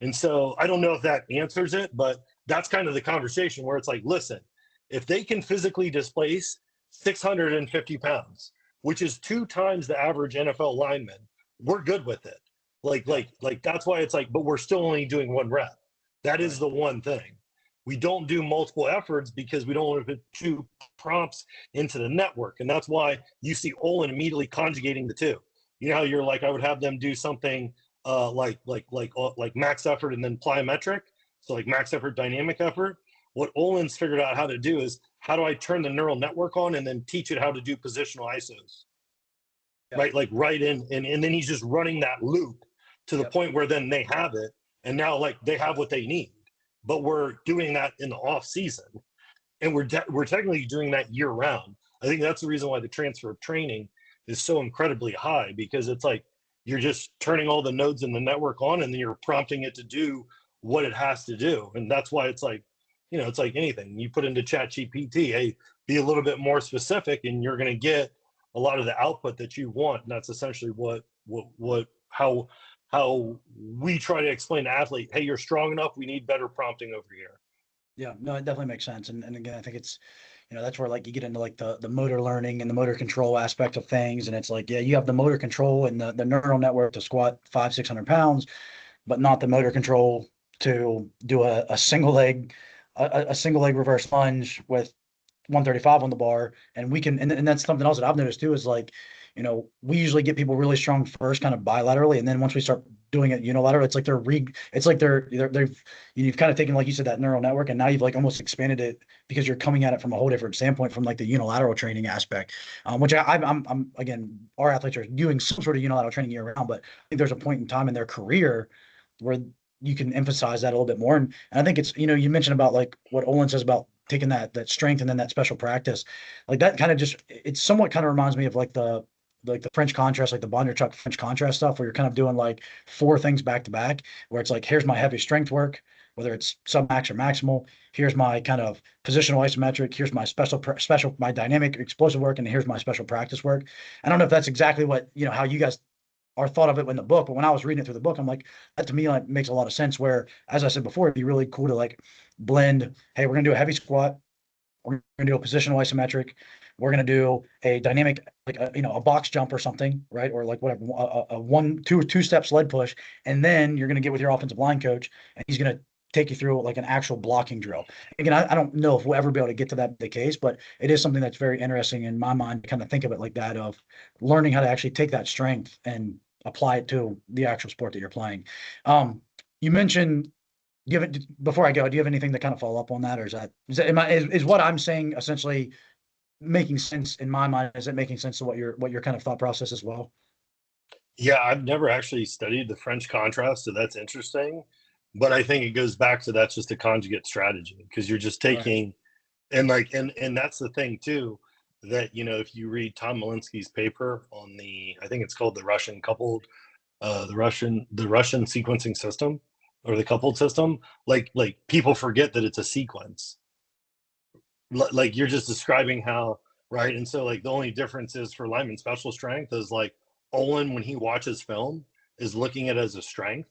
And so I don't know if that answers it, but that's kind of the conversation where it's like, listen, if they can physically displace 650 pounds, which is 2 times the average NFL lineman, we're good with it. Like that's why it's like, but we're still only doing 1 rep. That is the one thing. We don't do multiple efforts because we don't want to put 2 prompts into the network. And that's why you see Olin immediately conjugating the 2. You know how you're like, I would have them do something like max effort and then plyometric. So like max effort, dynamic effort. What Olin's figured out how to do is, how do I turn the neural network on and then teach it how to do positional ISOs? Yeah. Right, like right in, and then he's just running that loop to the point where then they have it. and now like they have what they need. But we're doing that in the off season, and we're technically doing that year round. I think that's the reason why the transfer of training is so incredibly high, because it's like you're just turning all the nodes in the network on, and then you're prompting it to do what it has to do. And that's why it's like, you know, it's like anything you put into Chat GPT, hey, be a little bit more specific, and you're going to get a lot of the output that you want. And that's essentially how we try to explain to athlete, hey, you're strong enough, we need better prompting over here. Yeah, no, it definitely makes sense. And again, I think it's, that's where like you get into like the motor learning and the motor control aspect of things. And it's like, yeah, you have the motor control and the neural network to squat 500-600 pounds, but not the motor control to do a single leg, a single leg reverse lunge with 135 on the bar. And we can, and that's something else that I've noticed too, is like, we usually get people really strong first kind of bilaterally. And then once we start doing it unilateral, it's like you've kind of taken, like you said, that neural network, and now you've like almost expanded it because you're coming at it from a whole different standpoint from like the unilateral training aspect, which I'm again, our athletes are doing some sort of unilateral training year round, but I think there's a point in time in their career where you can emphasize that a little bit more. And I think it's, you mentioned about like what Olin says about taking that strength and then that special practice, like that kind of just, it somewhat kind of reminds me of like the French contrast, like the Bondarchuk French contrast stuff, where you're kind of doing like four things back to back, where it's like, here's my heavy strength work, whether it's sub max or maximal. Here's my kind of positional isometric. Here's my my dynamic explosive work. And here's my special practice work. I don't know if that's exactly what, how you guys are thought of it in the book, but when I was reading it through the book, I'm like, that to me like makes a lot of sense, where, as I said before, it'd be really cool to like blend, hey, we're going to do a heavy squat. We're going to do a positional isometric. We're going to do a dynamic, like a box jump or something, right? Or like whatever, a two-step sled push. And then you're going to get with your offensive line coach, and he's going to take you through like an actual blocking drill. Again, I don't know if we'll ever be able to get to that the case, but it is something that's very interesting in my mind to kind of think of it like that, of learning how to actually take that strength and apply it to the actual sport that you're playing. You mentioned, before I go, do you have anything to kind of follow up on that, or is what I'm saying essentially making sense in my mind? Is it making sense to what your kind of thought process as well? Yeah, I've never actually studied the French contrast, so that's interesting. But I think it goes back to, that's just a conjugate strategy, because you're just taking, right. And like, and that's the thing too, that, if you read Tom Malinsky's paper on I think it's called the Russian sequencing system, or the coupled system, like people forget that it's a sequence. Like you're just describing how, right? And so like the only difference is, for lineman special strength, is like Olin, when he watches film, is looking at it as a strength.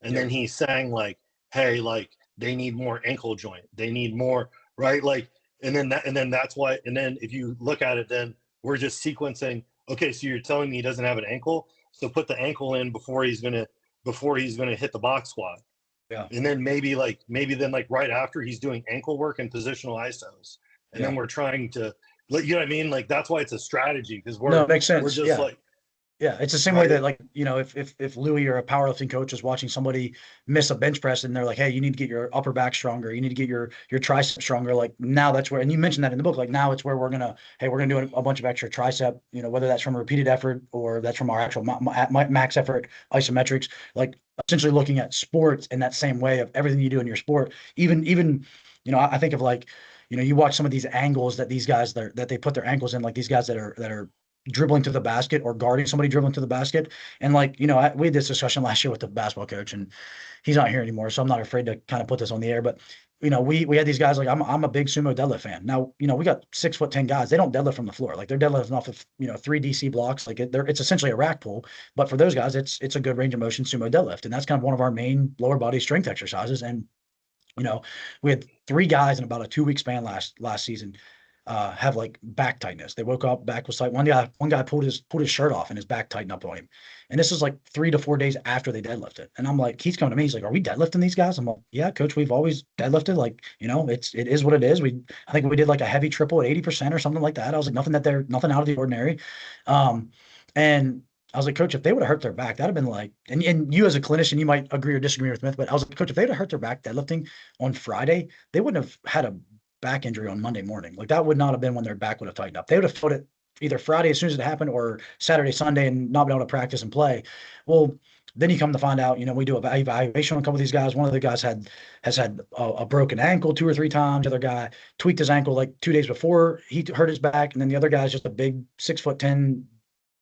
And then he's saying like, hey, like they need more ankle joint. They need more, right? Like, and then that's why, and then if you look at it, then we're just sequencing. Okay, so you're telling me he doesn't have an ankle, so put the ankle in before he's gonna hit the box squat. Yeah. And then maybe then right after, he's doing ankle work and positional isos. And then we're trying to, you know what I mean? Like, that's why it's a strategy, because it makes sense. We're just like, yeah, it's the same way that, like, if Louie or a powerlifting coach is watching somebody miss a bench press, and they're like, hey, you need to get your upper back stronger, you need to get your tricep stronger. Like, now that's where, and you mentioned that in the book, like now it's where we're gonna do a bunch of extra tricep, whether that's from a repeated effort or that's from our actual max effort isometrics. Like, essentially looking at sports in that same way of everything you do in your sport. Even I think of like, you watch some of these angles that these guys that they put their ankles in, like these guys that are dribbling to the basket or guarding somebody dribbling to the basket. And like, we had this discussion last year with the basketball coach, and he's not here anymore, so I'm not afraid to kind of put this on the air. But we had these guys, like, I'm a big sumo deadlift fan. Now, we got 6'10" guys. They don't deadlift from the floor. Like, they're deadlifting off of 3 DC blocks. Like, it's essentially a rack pull. But for those guys, it's a good range of motion sumo deadlift, and that's kind of one of our main lower body strength exercises. And we had 3 guys in about a 2-week span last season have like back tightness. They woke up, back was tight. One guy pulled his shirt off and his back tightened up on him. And this was like 3 to 4 days after they deadlifted. And I'm like, he's coming to me. He's like, are we deadlifting these guys? I'm like, yeah, coach, we've always deadlifted. Like, it is what it is. I think we did like a heavy triple at 80% or something like that. I was like, nothing out of the ordinary. And I was like, coach, if they would have hurt their back, that'd have been like, and you as a clinician, you might agree or disagree with me, but I was like, coach, if they would have hurt their back deadlifting on Friday, they wouldn't have had a back injury on Monday morning. Like, that would not have been when their back would have tightened up. They would have felt it either Friday as soon as it happened, or Saturday, Sunday, and not been able to practice and play. Well, Then you come to find out, we do a evaluation on a couple of these guys. One of the guys has had a broken ankle 2 or 3 times. The other guy tweaked his ankle like 2 days before he hurt his back. And then the other guy's just a big 6'10",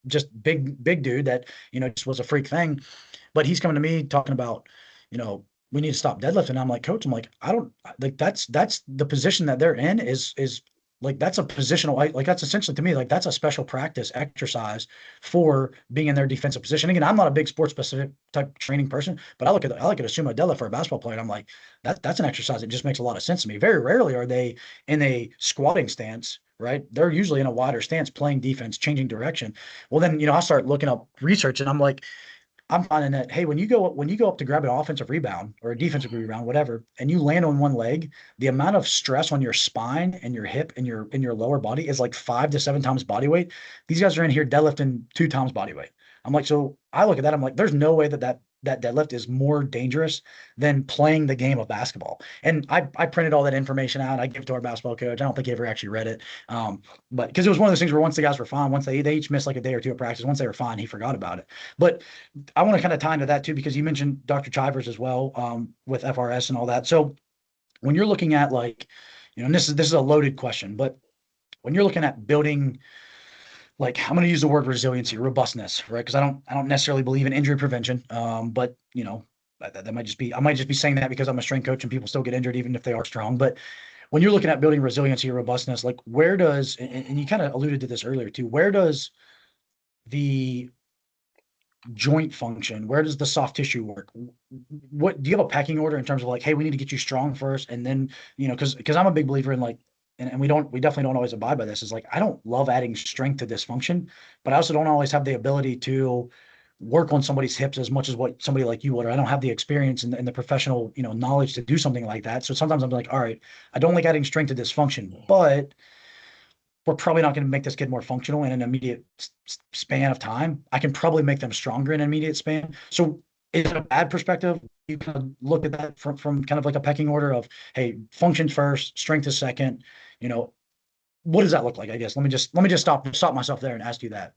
just big dude that, just was a freak thing. But he's coming to me talking about, we need to stop deadlifting. I'm like, coach, I don't like that's the position that they're in is like that's a positional, like that's essentially to me, like that's a special practice exercise for being in their defensive position. Again, I'm not a big sports specific type training person, but I look at a sumo deadlift for a basketball player, and I'm like, that's an exercise that just makes a lot of sense to me. Very rarely are they in a squatting stance, right? They're usually in a wider stance, playing defense, changing direction. Well, then, I start looking up research, and I'm like, I'm finding that, hey, when you go up to grab an offensive rebound or a defensive rebound, whatever, and you land on one leg, the amount of stress on your spine and your hip and your lower body is like 5 to 7 times body weight. These guys are in here deadlifting 2 times body weight. I'm like, so I look at that, I'm like, there's no way that deadlift is more dangerous than playing the game of basketball. And I printed all that information out. I gave it to our basketball coach. I don't think he ever actually read it. But because it was one of those things where once the guys were fine, once they each missed like a day or two of practice, once they were fine, he forgot about it. But I want to kind of tie into that too, because you mentioned Dr. Chivers as well, with FRS and all that. So when you're looking at like, and this is a loaded question, but when you're looking at building, like, I'm going to use the word resiliency, robustness, right? Because I don't necessarily believe in injury prevention. But that might just be, I might just be saying that because I'm a strength coach and people still get injured even if they are strong. But when you're looking at building resiliency or robustness, like where does, and you kind of alluded to this earlier too, where does the joint function, where does the soft tissue work? What do you have a pecking order in terms of like, hey, we need to get you strong first, and then because I'm a big believer in like, and we definitely don't always abide by this, is like I don't love adding strength to dysfunction, but I also don't always have the ability to work on somebody's hips as much as what somebody like you would, or I don't have the experience and the professional knowledge to do something like that. So sometimes I'm like, all right, I don't like adding strength to dysfunction, but we're probably not going to make this kid more functional in an immediate span of time. I can probably make them stronger in an immediate span. So is it a bad perspective? You kind of look at that from kind of like a pecking order of, hey, function first, strength is second. What does that look like? I guess let me just stop myself there and ask you that.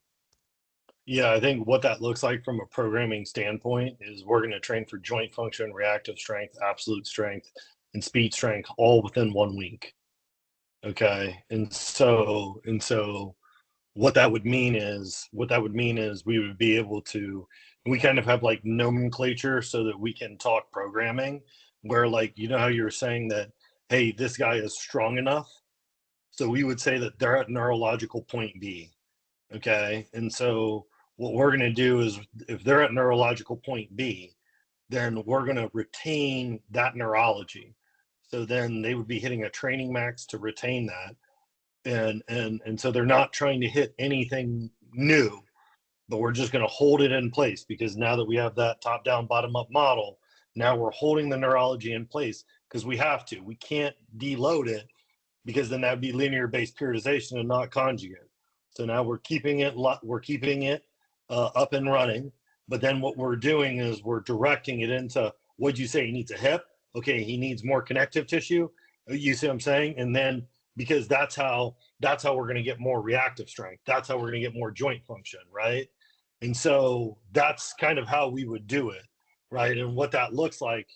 Yeah, I think what that looks like from a programming standpoint is we're going to train for joint function, reactive strength, absolute strength, and speed strength all within 1 week. Okay. And so what that would mean is we would be able to, we kind of have like nomenclature so that we can talk programming where, like, how you were saying that, hey, this guy is strong enough. So we would say that they're at neurological point B. Okay. And so what we're going to do is if they're at neurological point B, then we're going to retain that neurology. So then they would be hitting a training max to retain that. And so they're not trying to hit anything new, but we're just going to hold it in place, because now that we have that top down, bottom up model, now we're holding the neurology in place because we have to. We can't deload it, because then that'd be linear based periodization and not conjugate. So now we're keeping it up and running. But then what we're doing is we're directing it into, what'd you say? He needs a hip. Okay, he needs more connective tissue. You see what I'm saying? And then, because that's how we're going to get more reactive strength. That's how we're going to get more joint function, right? And so that's kind of how we would do it, right? And what that looks like,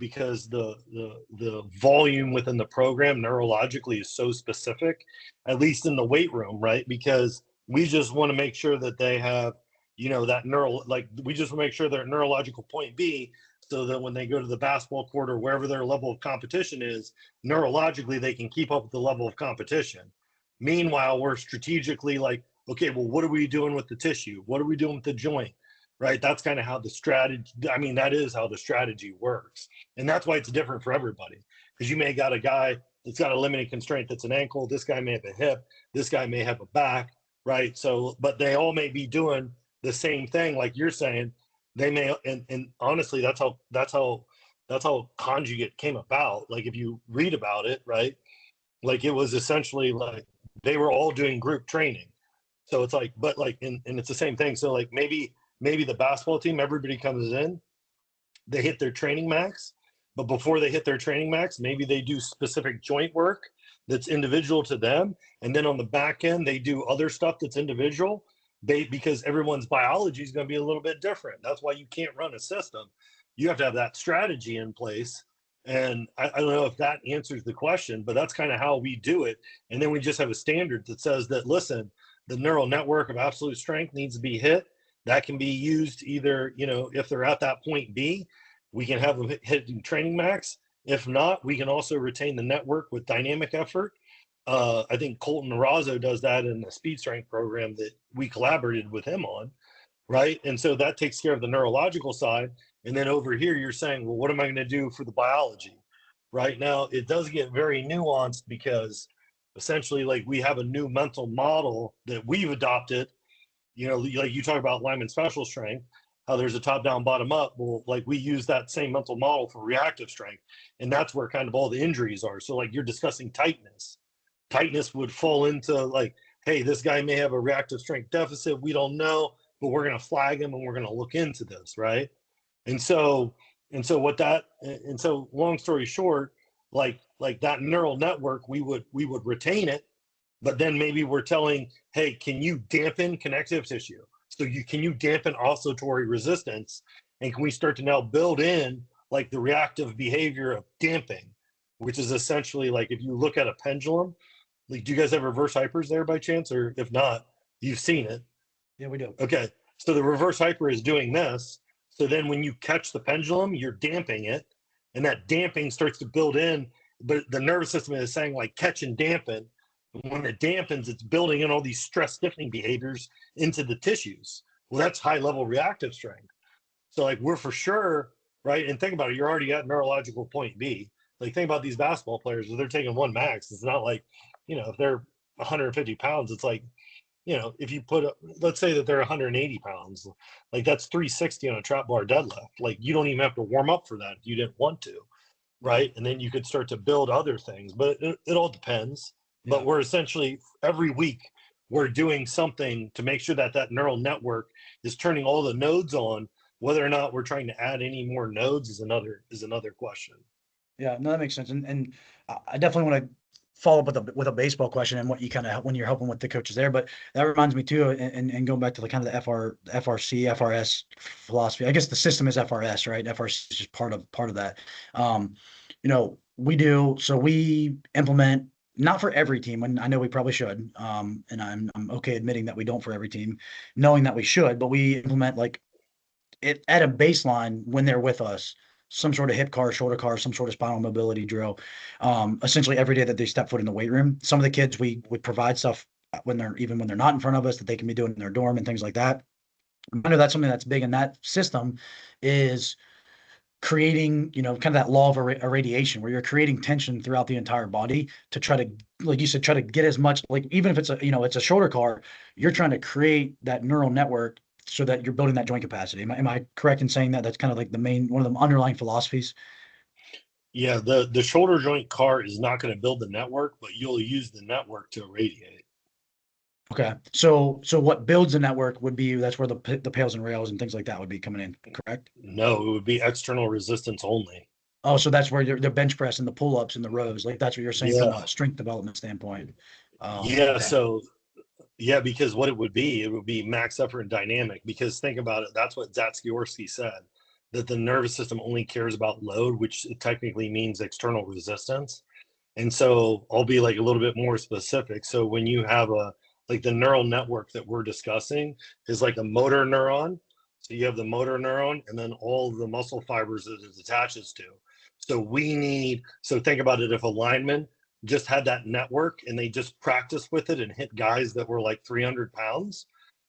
because the volume within the program neurologically is so specific, at least in the weight room, right? Because we just want to make sure that they have, that we just want to make sure they're at neurological point B, so that when they go to the basketball court or wherever their level of competition is, neurologically, they can keep up with the level of competition. Meanwhile, we're strategically like, okay, well, what are we doing with the tissue? What are we doing with the joint? Right? That's kind of how the strategy, that is how the strategy works. And that's why it's different for everybody. Because you may got a guy that's got a limiting constraint that's an ankle. This guy may have a hip. This guy may have a back, right? So, but they all may be doing the same thing, like you're saying. They may, and honestly, that's how conjugate came about. Like if you read about it, right? Like it was essentially like they were all doing group training. So it's like, but like, and it's the same thing. So like maybe the basketball team, everybody comes in, they hit their training max, but before they hit their training max, maybe they do specific joint work that's individual to them. And then on the back end, they do other stuff that's individual. because everyone's biology is going to be a little bit different. That's why you can't run a system. You have to have that strategy in place. And I don't know if that answers the question, but that's kind of how we do it. And then we just have a standard that says that, listen, the neural network of absolute strength needs to be hit. That can be used either, if they're at that point B, we can have them hitting training max. If not, we can also retain the network with dynamic effort. I think Colton Razzo does that in the speed strength program that we collaborated with him on, right? And so that takes care of the neurological side. And then over here, you're saying, well, what am I going to do for the biology? Right now, it does get very nuanced because essentially, like, we have a new mental model that we've adopted. Like you talk about lineman special strength, how there's a top down, bottom up. Well, like, we use that same mental model for reactive strength. And that's where kind of all the injuries are. So, like, you're discussing tightness. Tightness would fall into, like, hey, this guy may have a reactive strength deficit. We don't know, but we're going to flag him and we're going to look into this, right? And so long story short, like that neural network, we would retain it, but then maybe we're telling, hey, can you dampen connective tissue? So can you dampen oscillatory resistance? And can we start to now build in like the reactive behavior of damping, which is essentially like, if you look at a pendulum, like, do you guys have reverse hypers there by chance? Or if not, you've seen it. Yeah, we do. Okay. So the reverse hyper is doing this. So then when you catch the pendulum, you're damping it, and that damping starts to build in, but the nervous system is saying, like, catch and dampen. When it dampens, it's building in all these stress stiffening behaviors into the tissues. Well, that's high level reactive strength. So, like, we're for sure, right? And think about it, you're already at neurological point B. Like, think about these basketball players, if they're taking one max, it's not like, if they're 150 pounds, it's like, if you let's say that they're 180 pounds, like, that's 360 on a trap bar deadlift. Like, you don't even have to warm up for that if you didn't want to, right? And then you could start to build other things, but it all depends. Yeah. But we're essentially, every week, we're doing something to make sure that that neural network is turning all the nodes on. Whether or not we're trying to add any more nodes is another question. Yeah, no, that makes sense. And I definitely want to follow up with a baseball question and what you kind of, when you're helping with the coaches there. But that reminds me too, and going back to the kind of the FRC, FRS philosophy. I guess the system is FRS, right? FRC is just part of that. We implement, not for every team, and I know we probably should. And I'm okay admitting that we don't for every team, knowing that we should, but we implement, like, it at a baseline when they're with us, some sort of hip car, shoulder car, some sort of spinal mobility drill, essentially every day that they step foot in the weight room. Some of the kids, we would provide stuff when they're not in front of us, that they can be doing in their dorm and things like that. I know that's something that's big in that system, is creating, kind of that law of irradiation, where you're creating tension throughout the entire body to try to, like you said, try to get as much, like, even if it's it's a shoulder car, you're trying to create that neural network so that you're building that joint capacity. Am I correct in saying that that's kind of like one of the underlying philosophies? Yeah, the shoulder joint car is not going to build the network, but you'll use the network to irradiate. Okay. So what builds the network would be, that's where the pails and rails and things like that would be coming in, correct? No, it would be external resistance only. Oh, so that's where the bench press and the pull-ups and the rows, like, that's what you're saying, Yeah. from a strength development standpoint. Yeah. Okay. So, yeah, because what it would be max effort and dynamic. Because think about it, that's what Zatskiorski said, that the nervous system only cares about load, which technically means external resistance. And so I'll be like a little bit more specific. So when you have like the neural network that we're discussing is like a motor neuron. So you have the motor neuron and then all the muscle fibers that it attaches to. So think about it, if a lineman just had that network and they just practiced with it and hit guys that were like 300 pounds,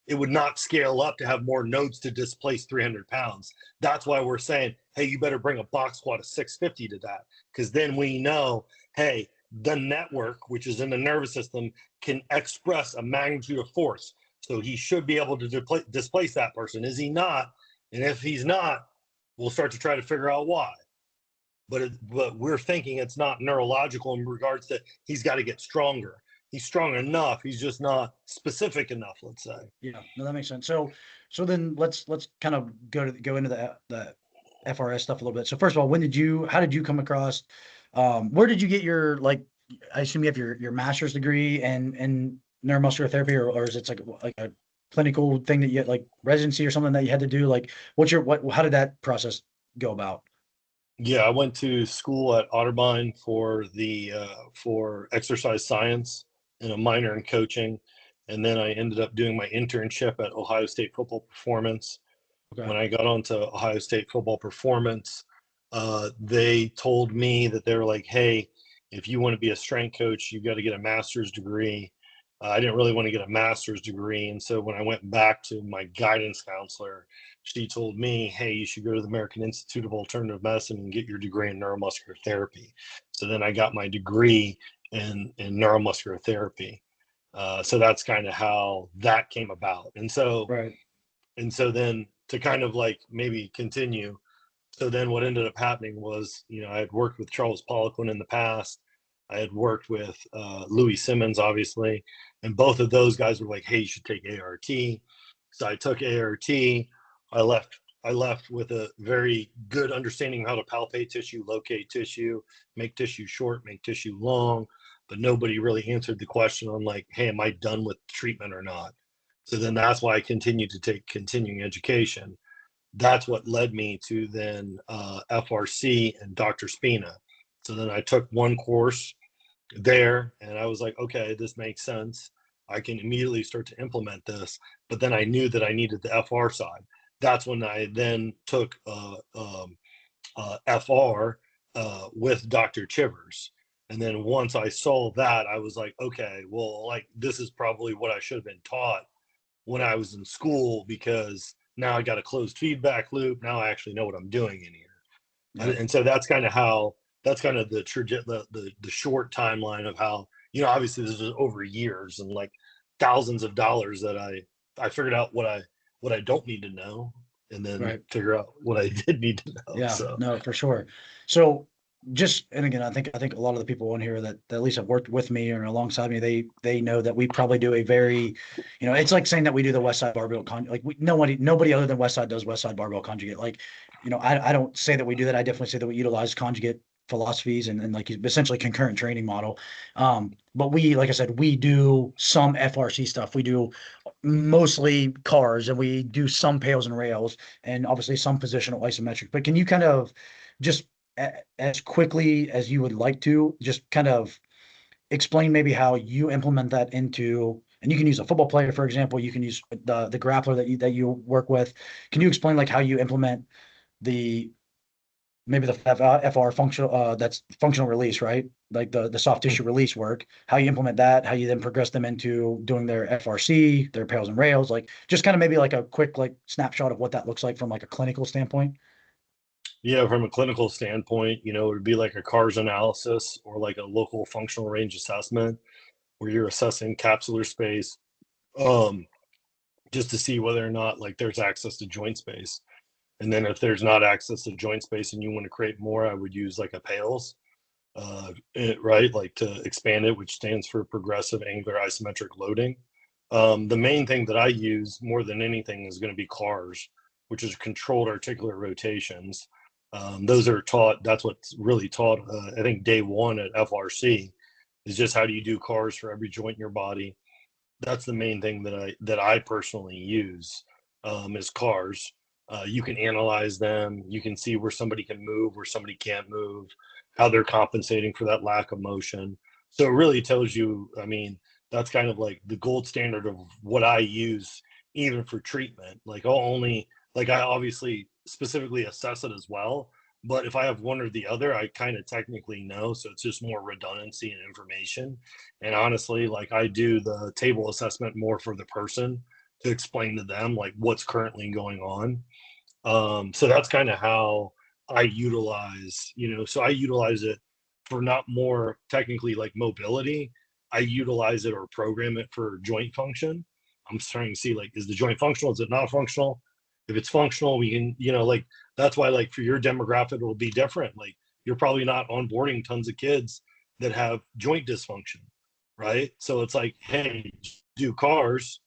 it would not scale up to have more nodes to displace 300 pounds. That's why we're saying, hey, you better bring a box squat of 650 to that. Because then we know, hey, the network, which is in the nervous system, can express a magnitude of force. So he should be able to displace that person. Is he not? And if he's not, we'll start to try to figure out why. But we're thinking it's not neurological in regards to he's got to get stronger. He's strong enough. He's just not specific enough, let's say. Yeah, no, that makes sense. So then let's kind of go into the FRS stuff a little bit. So first of all, how did you come across, where did you get your, like, I assume you have your master's degree and neuromuscular therapy, or is it like a clinical thing that you had, like residency or something that you had to do? Like, how did that process go about? Yeah, I went to school at Otterbein for the for exercise science and a minor in coaching, and then I ended up doing my internship at Ohio State Football Performance. Okay. When I got onto Ohio State Football Performance, they told me that they were like, "Hey, if you want to be a strength coach, you got to get a master's degree." I didn't really want to get a master's degree, and so when I went back to my guidance counselor, she told me, "Hey, you should go to the American Institute of Alternative Medicine and get your degree in neuromuscular therapy." So then I got my degree in neuromuscular therapy. So that's kind of how that came about, Right. and so then to kind of like maybe continue, so then what ended up happening was, I had worked with Charles Poliquin in the past. I had worked with Louie Simmons, obviously, and both of those guys were like, "Hey, you should take ART." So I took ART. I left. I left with a very good understanding of how to palpate tissue, locate tissue, make tissue short, make tissue long, but nobody really answered the question on like, "Hey, am I done with treatment or not?" So then that's why I continued to take continuing education. That's what led me to then FRC and Dr. Spina. So then I took one course there and I was like, okay, this makes sense. I can immediately start to implement this. But then I knew that I needed the FR side. That's when I then took FR with Dr. Chivers. And then once I saw that, I was like, okay, well, like this is probably what I should have been taught when I was in school, because now I got a closed feedback loop. Now I actually know what I'm doing in here. Yeah. And so that's kind of how, that's kind of the short timeline of how, obviously this is over years and like thousands of dollars that I figured out what I don't need to know, and then Right. figure out what I did need to know. Yeah, So no, for sure. So and again, I think a lot of the people on here that at least have worked with me or alongside me, they know that we probably do a very, it's like saying that we do the Westside Barbell like nobody other than Westside does Westside Barbell conjugate. Like, I don't say that we do that. I definitely say that we utilize conjugate philosophies and like essentially concurrent training model. But we, like I said, we do some FRC stuff. We do mostly cars and we do some pails and rails and obviously some positional isometric. But can you kind of just as quickly as you would like to, just kind of explain maybe how you implement that into, and you can use a football player, for example, you can use the grappler that you work with. Can you explain like how you implement the maybe the FR functional that's functional release, right? Like the soft tissue release work, how you implement that, how you then progress them into doing their FRC, their pails and rails, like just kind of maybe like a quick like snapshot of what that looks like from like a clinical standpoint. yeah, from a clinical standpoint, it would be like a CARS analysis or like a local functional range assessment where you're assessing capsular space, um, just to see whether or not like there's access to joint space. And then if there's not access to joint space and you want to create more, I would use like a PALS, right? Like to expand it, which stands for progressive angular isometric loading. The main thing that I use more than anything is going to be CARS, which is controlled articular rotations. Those are taught, that's what's really taught, I think, day one at FRC is just how do you do CARS for every joint in your body. That's the main thing that I personally use, is CARS. You can analyze them. You can see where somebody can move, where somebody can't move, how they're compensating for that lack of motion. So it really tells you. I mean, that's kind of like the gold standard of what I use, even for treatment. Like I'll only like I obviously specifically assess it as well. But if I have one or the other, I kind of technically know. So it's just more redundancy and information. And honestly, like I do the table assessment more for the person to explain to them like what's currently going on. So that's kind of how I utilize, so I utilize it for not more technically like mobility. I utilize it or program it for joint function. I'm starting to see like, is the joint functional? Is it not functional? If it's functional, we can, like that's why like for your demographic, it will be different. Like you're probably not onboarding tons of kids that have joint dysfunction, right? So it's like, hey, do cars,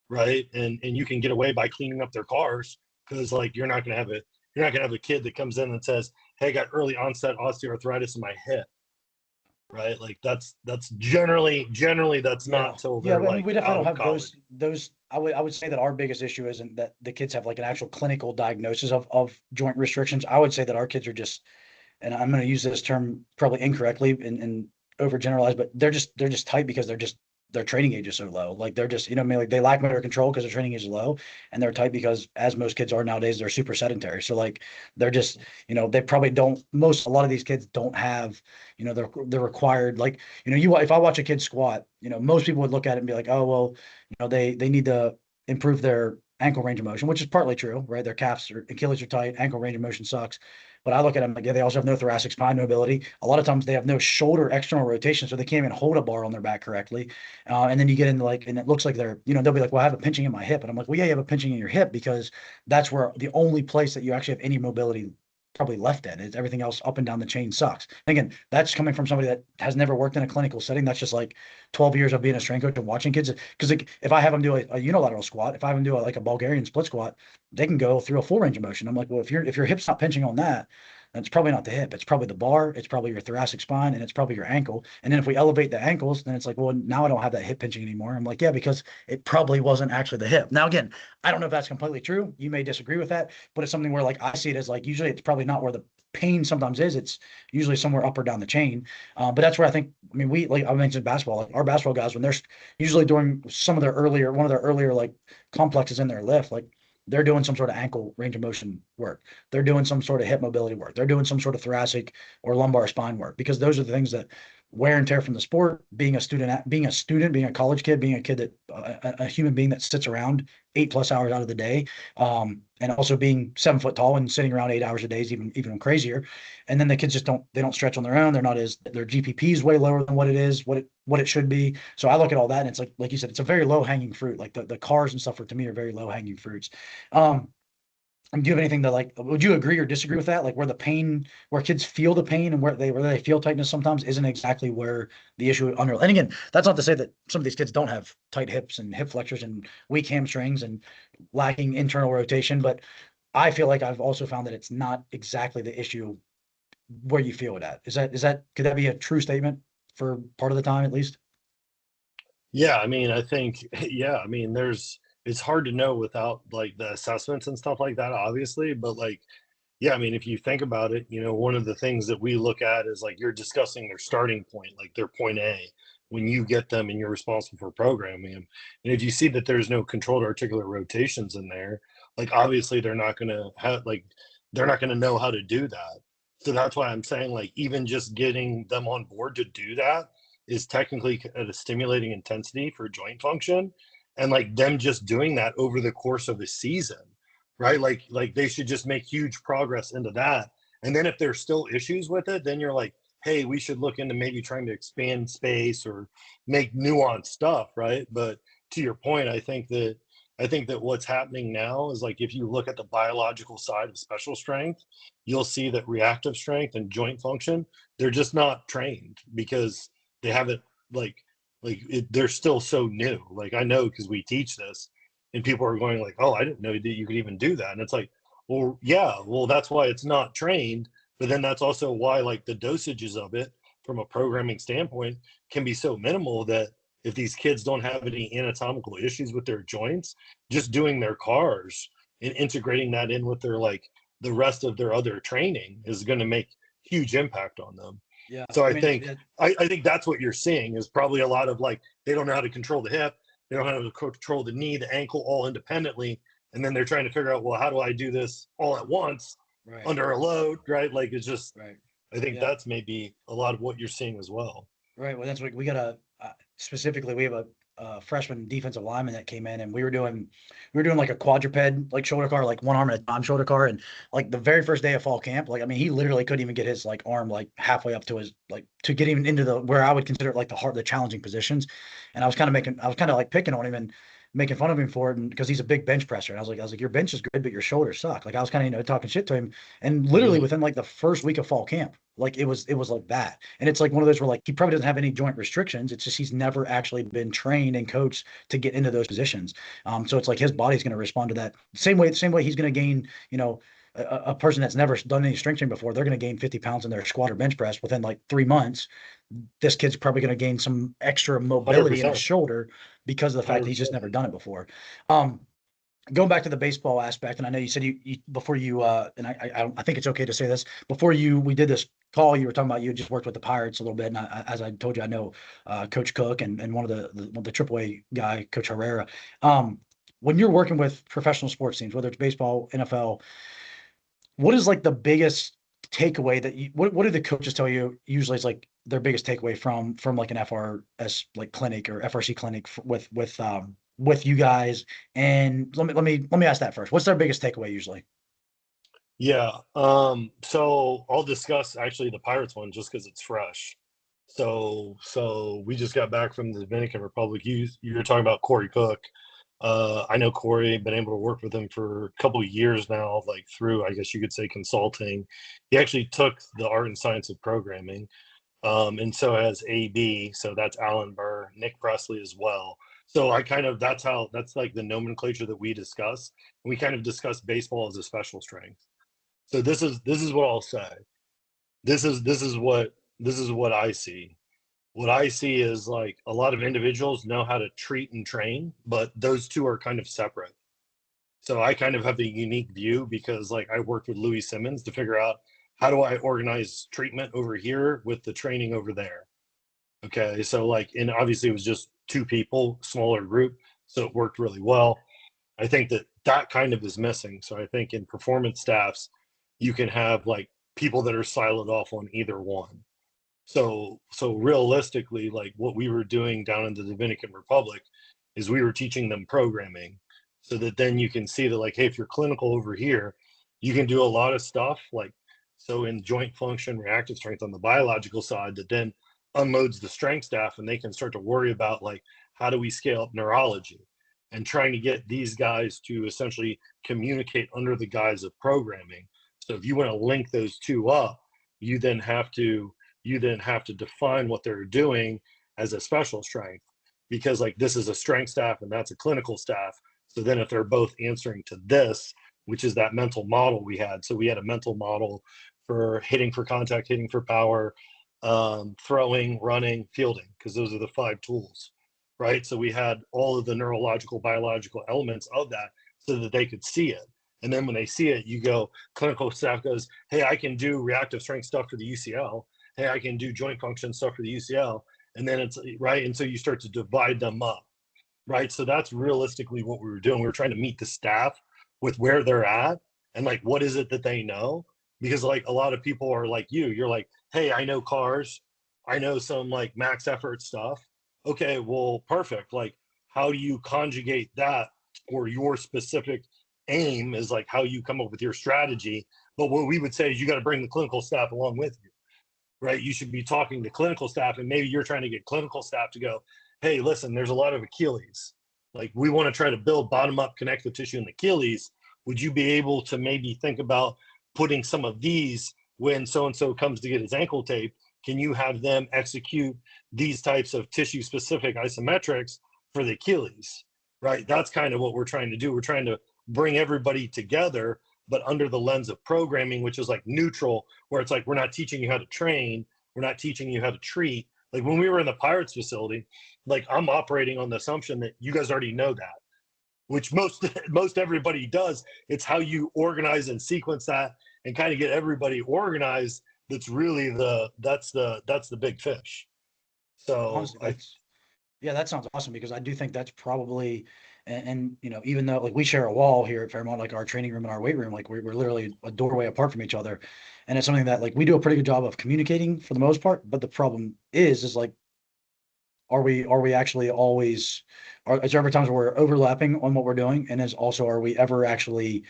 right? And you can get away by cleaning up their cars, because like you're not gonna have a kid that comes in and says, "Hey, I got early onset osteoarthritis in my hip." right? Like that's generally that's Yeah. not till Yeah. they're But I mean, like we definitely out don't of have college. those. I would say that our biggest issue isn't that the kids have like an actual clinical diagnosis of joint restrictions. I would say that our kids are just, and I'm going to use this term probably incorrectly and overgeneralize, but they're just tight because their training age is so low. Like they're just, you know what I mean? Like they lack motor control because their training age is low, and they're tight because, as most kids are nowadays, they're super sedentary. So like they're just, they probably don't, a lot of these kids don't have, they're required, like, if I watch a kid squat, most people would look at it and be like, oh, well, they need to improve their ankle range of motion, which is partly true, right? Their calves or Achilles are tight, ankle range of motion sucks. But I look at them like, yeah, they also have no thoracic spine mobility. A lot of times they have no shoulder external rotation, so they can't even hold a bar on their back correctly. And then you get into like, and it looks like they'll be like, well, I have a pinching in my hip. And I'm like, well, yeah, you have a pinching in your hip because that's where the only place that you actually have any mobility probably left in. It's everything else up and down the chain sucks. And again, that's coming from somebody that has never worked in a clinical setting. That's just like 12 years of being a strength coach and watching kids. Because like, if I have them do a unilateral squat, if I have them do like a Bulgarian split squat, they can go through a full range of motion. I'm like, well, if your hip's not pinching on that, then it's probably not the hip. It's probably the bar. It's probably your thoracic spine, and it's probably your ankle. And then if we elevate the ankles, then it's like, well, now I don't have that hip pinching anymore. I'm like, yeah, because it probably wasn't actually the hip. Now, again, I don't know if that's completely true. You may disagree with that, but it's something where like I see it as like usually it's probably not where the pain sometimes is. It's usually somewhere up or down the chain. But that's where I think. I mean, we like I mentioned basketball. Like our basketball guys, when they're usually doing one of their earlier like complexes in their lift, like they're doing some sort of ankle range of motion work. They're doing some sort of hip mobility work. They're doing some sort of thoracic or lumbar spine work because those are the things that wear and tear from the sport. Being a college kid, being a kid that a human being that sits around 8+ hours out of the day, and also being 7 foot tall and sitting around 8 hours a day is even crazier. And then the kids just don't stretch on their own. They're not as their GPP is way lower than what it is, what it should be. So I look at all that and it's like you said, it's a very low hanging fruit. Like the cars and stuff are to me are very low hanging fruits. Um, do you have anything to like? Would you agree or disagree with that? Like where kids feel the pain and where they feel tightness sometimes isn't exactly where the issue under. And again, that's not to say that some of these kids don't have tight hips and hip flexors and weak hamstrings and lacking internal rotation, but I feel like I've also found that it's not exactly the issue where you feel it at. Could that be a true statement for part of the time at least? Yeah, I mean, I think, yeah, I mean, it's hard to know without like the assessments and stuff like that, obviously. But like, yeah, I mean, if you think about it, one of the things that we look at is like you're discussing their starting point, like their point A, when you get them and you're responsible for programming them. And if you see that there's no controlled articular rotations in there, like obviously they're not going to know how to do that. So that's why I'm saying like even just getting them on board to do that is technically at a stimulating intensity for joint function. And like them just doing that over the course of a season, right? Like they should just make huge progress into that. And then if there's still issues with it, then you're like, hey, we should look into maybe trying to expand space or make nuanced stuff, right? But to your point, I think that what's happening now is like if you look at the biological side of special strength, you'll see that reactive strength and joint function, they're just not trained because they haven't they're still so new. Like I know because we teach this and people are going like, oh, I didn't know that you could even do that. And it's like, well, yeah, well, that's why it's not trained. But then that's also why like the dosages of it from a programming standpoint can be so minimal that if these kids don't have any anatomical issues with their joints, just doing their cars and integrating that in with their like the rest of their other training is going to make huge impact on them. Yeah, So I I mean, think I think that's what you're seeing is probably a lot of like they don't know how to control the hip, they don't know how to control the knee, the ankle all independently, and then they're trying to figure out, well, how do I do this all at once right, under a load, right? Like it's just right. I think Yeah. that's maybe a lot of what you're seeing as well. Right. Well, that's what we got specifically, we have a freshman defensive lineman that came in and we were doing like a quadruped, like shoulder car, like one arm at a time shoulder car. And like the very first day of fall camp, like, I mean, he literally couldn't even get his like arm, like halfway up to his, like to get even into where I would consider it like the challenging positions. And I was kind of like picking on him and making fun of him for it. And because he's a big bench presser. And I was like, your bench is good, but your shoulders suck. Like I was kind of, talking shit to him. And literally Mhm. within like the first week of fall camp, like it was like that. And it's like one of those where like he probably doesn't have any joint restrictions. It's just he's never actually been trained and coached to get into those positions. So it's like his body's going to respond to that same way he's going to gain, a person that's never done any strength training before, they're going to gain 50 pounds in their squat or bench press within like 3 months. This kid's probably going to gain some extra mobility in his 100%. shoulder because of the fact that he's just 100%. never done it before. Um, Going back to the baseball aspect, and I know you said you before you and I think it's okay to say this before we did this call, you were talking about you had just worked with the Pirates a little bit, and as I told you, I know Coach Cook and one of the AAA guy, Coach Herrera. When you're working with professional sports teams, whether it's baseball, NFL, what is like the biggest takeaway that what do the coaches tell you usually is like their biggest takeaway from like an FRS like clinic or FRC clinic with you guys? And let me ask that first. What's their biggest takeaway usually? Yeah. So I'll discuss actually the Pirates one just because it's fresh. So we just got back from the Dominican Republic. You're talking about Corey Cook. I know Corey, been able to work with him for a couple of years now, like through, I guess you could say, consulting. He actually took the art and science of programming. And so has AB. So that's Alan Burr, Nick Presley as well. So that's like the nomenclature that we discuss. We kind of discuss baseball as a special strength. So this is what I'll say. This is what I see. What I see is like a lot of individuals know how to treat and train, but those two are kind of separate. So I kind of have a unique view because like I worked with Louie Simmons to figure out how do I organize treatment over here with the training over there. Okay. So like, and obviously it was just two people, smaller group. So it worked really well. I think that kind of is missing. So I think in performance staffs, you can have like people that are siloed off on either one. So realistically, like what we were doing down in the Dominican Republic is we were teaching them programming so that then you can see that like, hey, if you're clinical over here, you can do a lot of stuff like so in joint function, reactive strength on the biological side that then unloads the strength staff and they can start to worry about like how do we scale up neurology and trying to get these guys to essentially communicate under the guise of programming. So if you want to link those two up, you then have to define what they're doing as a special strength because like this is a strength staff and that's a clinical staff. So then if they're both answering to this, which is that mental model we had. So we had a mental model for hitting for contact, hitting for power, throwing, running, fielding, because those are the 5 tools, right? So we had all of the neurological, biological elements of that so that they could see it. And then when they see it, you go, clinical staff goes, hey, I can do reactive strength stuff for the UCL. Hey, I can do joint function stuff for the UCL. And then it's right. And so you start to divide them up, right? So that's realistically what we were doing. We were trying to meet the staff with where they're at and like, what is it that they know? Because like a lot of people are like you're like, hey, I know cars. I know some like max effort stuff. Okay, well, perfect. Like, how do you conjugate that for your specific aim is like how you come up with your strategy. But what we would say is you got to bring the clinical staff along with you, right? You should be talking to clinical staff and maybe you're trying to get clinical staff to go, hey, listen, there's a lot of Achilles. Like we want to try to build bottom up connective tissue in the Achilles. Would you be able to maybe think about putting some of these when so-and-so comes to get his ankle tape? Can you have them execute these types of tissue specific isometrics for the Achilles, right? That's kind of what we're trying to do. We're trying to bring everybody together, but under the lens of programming, which is like neutral, where it's like, we're not teaching you how to train. We're not teaching you how to treat. Like when we were in the Pirates facility, like I'm operating on the assumption that you guys already know that, which most everybody does. It's how you organize and sequence that and kind of get everybody organized. That's really that's the big fish. So Honestly, yeah, that sounds awesome because I do think that's probably, and even though like we share a wall here at Fairmont, like our training room and our weight room, like we're literally a doorway apart from each other, and it's something that like we do a pretty good job of communicating for the most part. But the problem is like, are we actually always, is there ever times where we're overlapping on what we're doing, and is also are we ever actually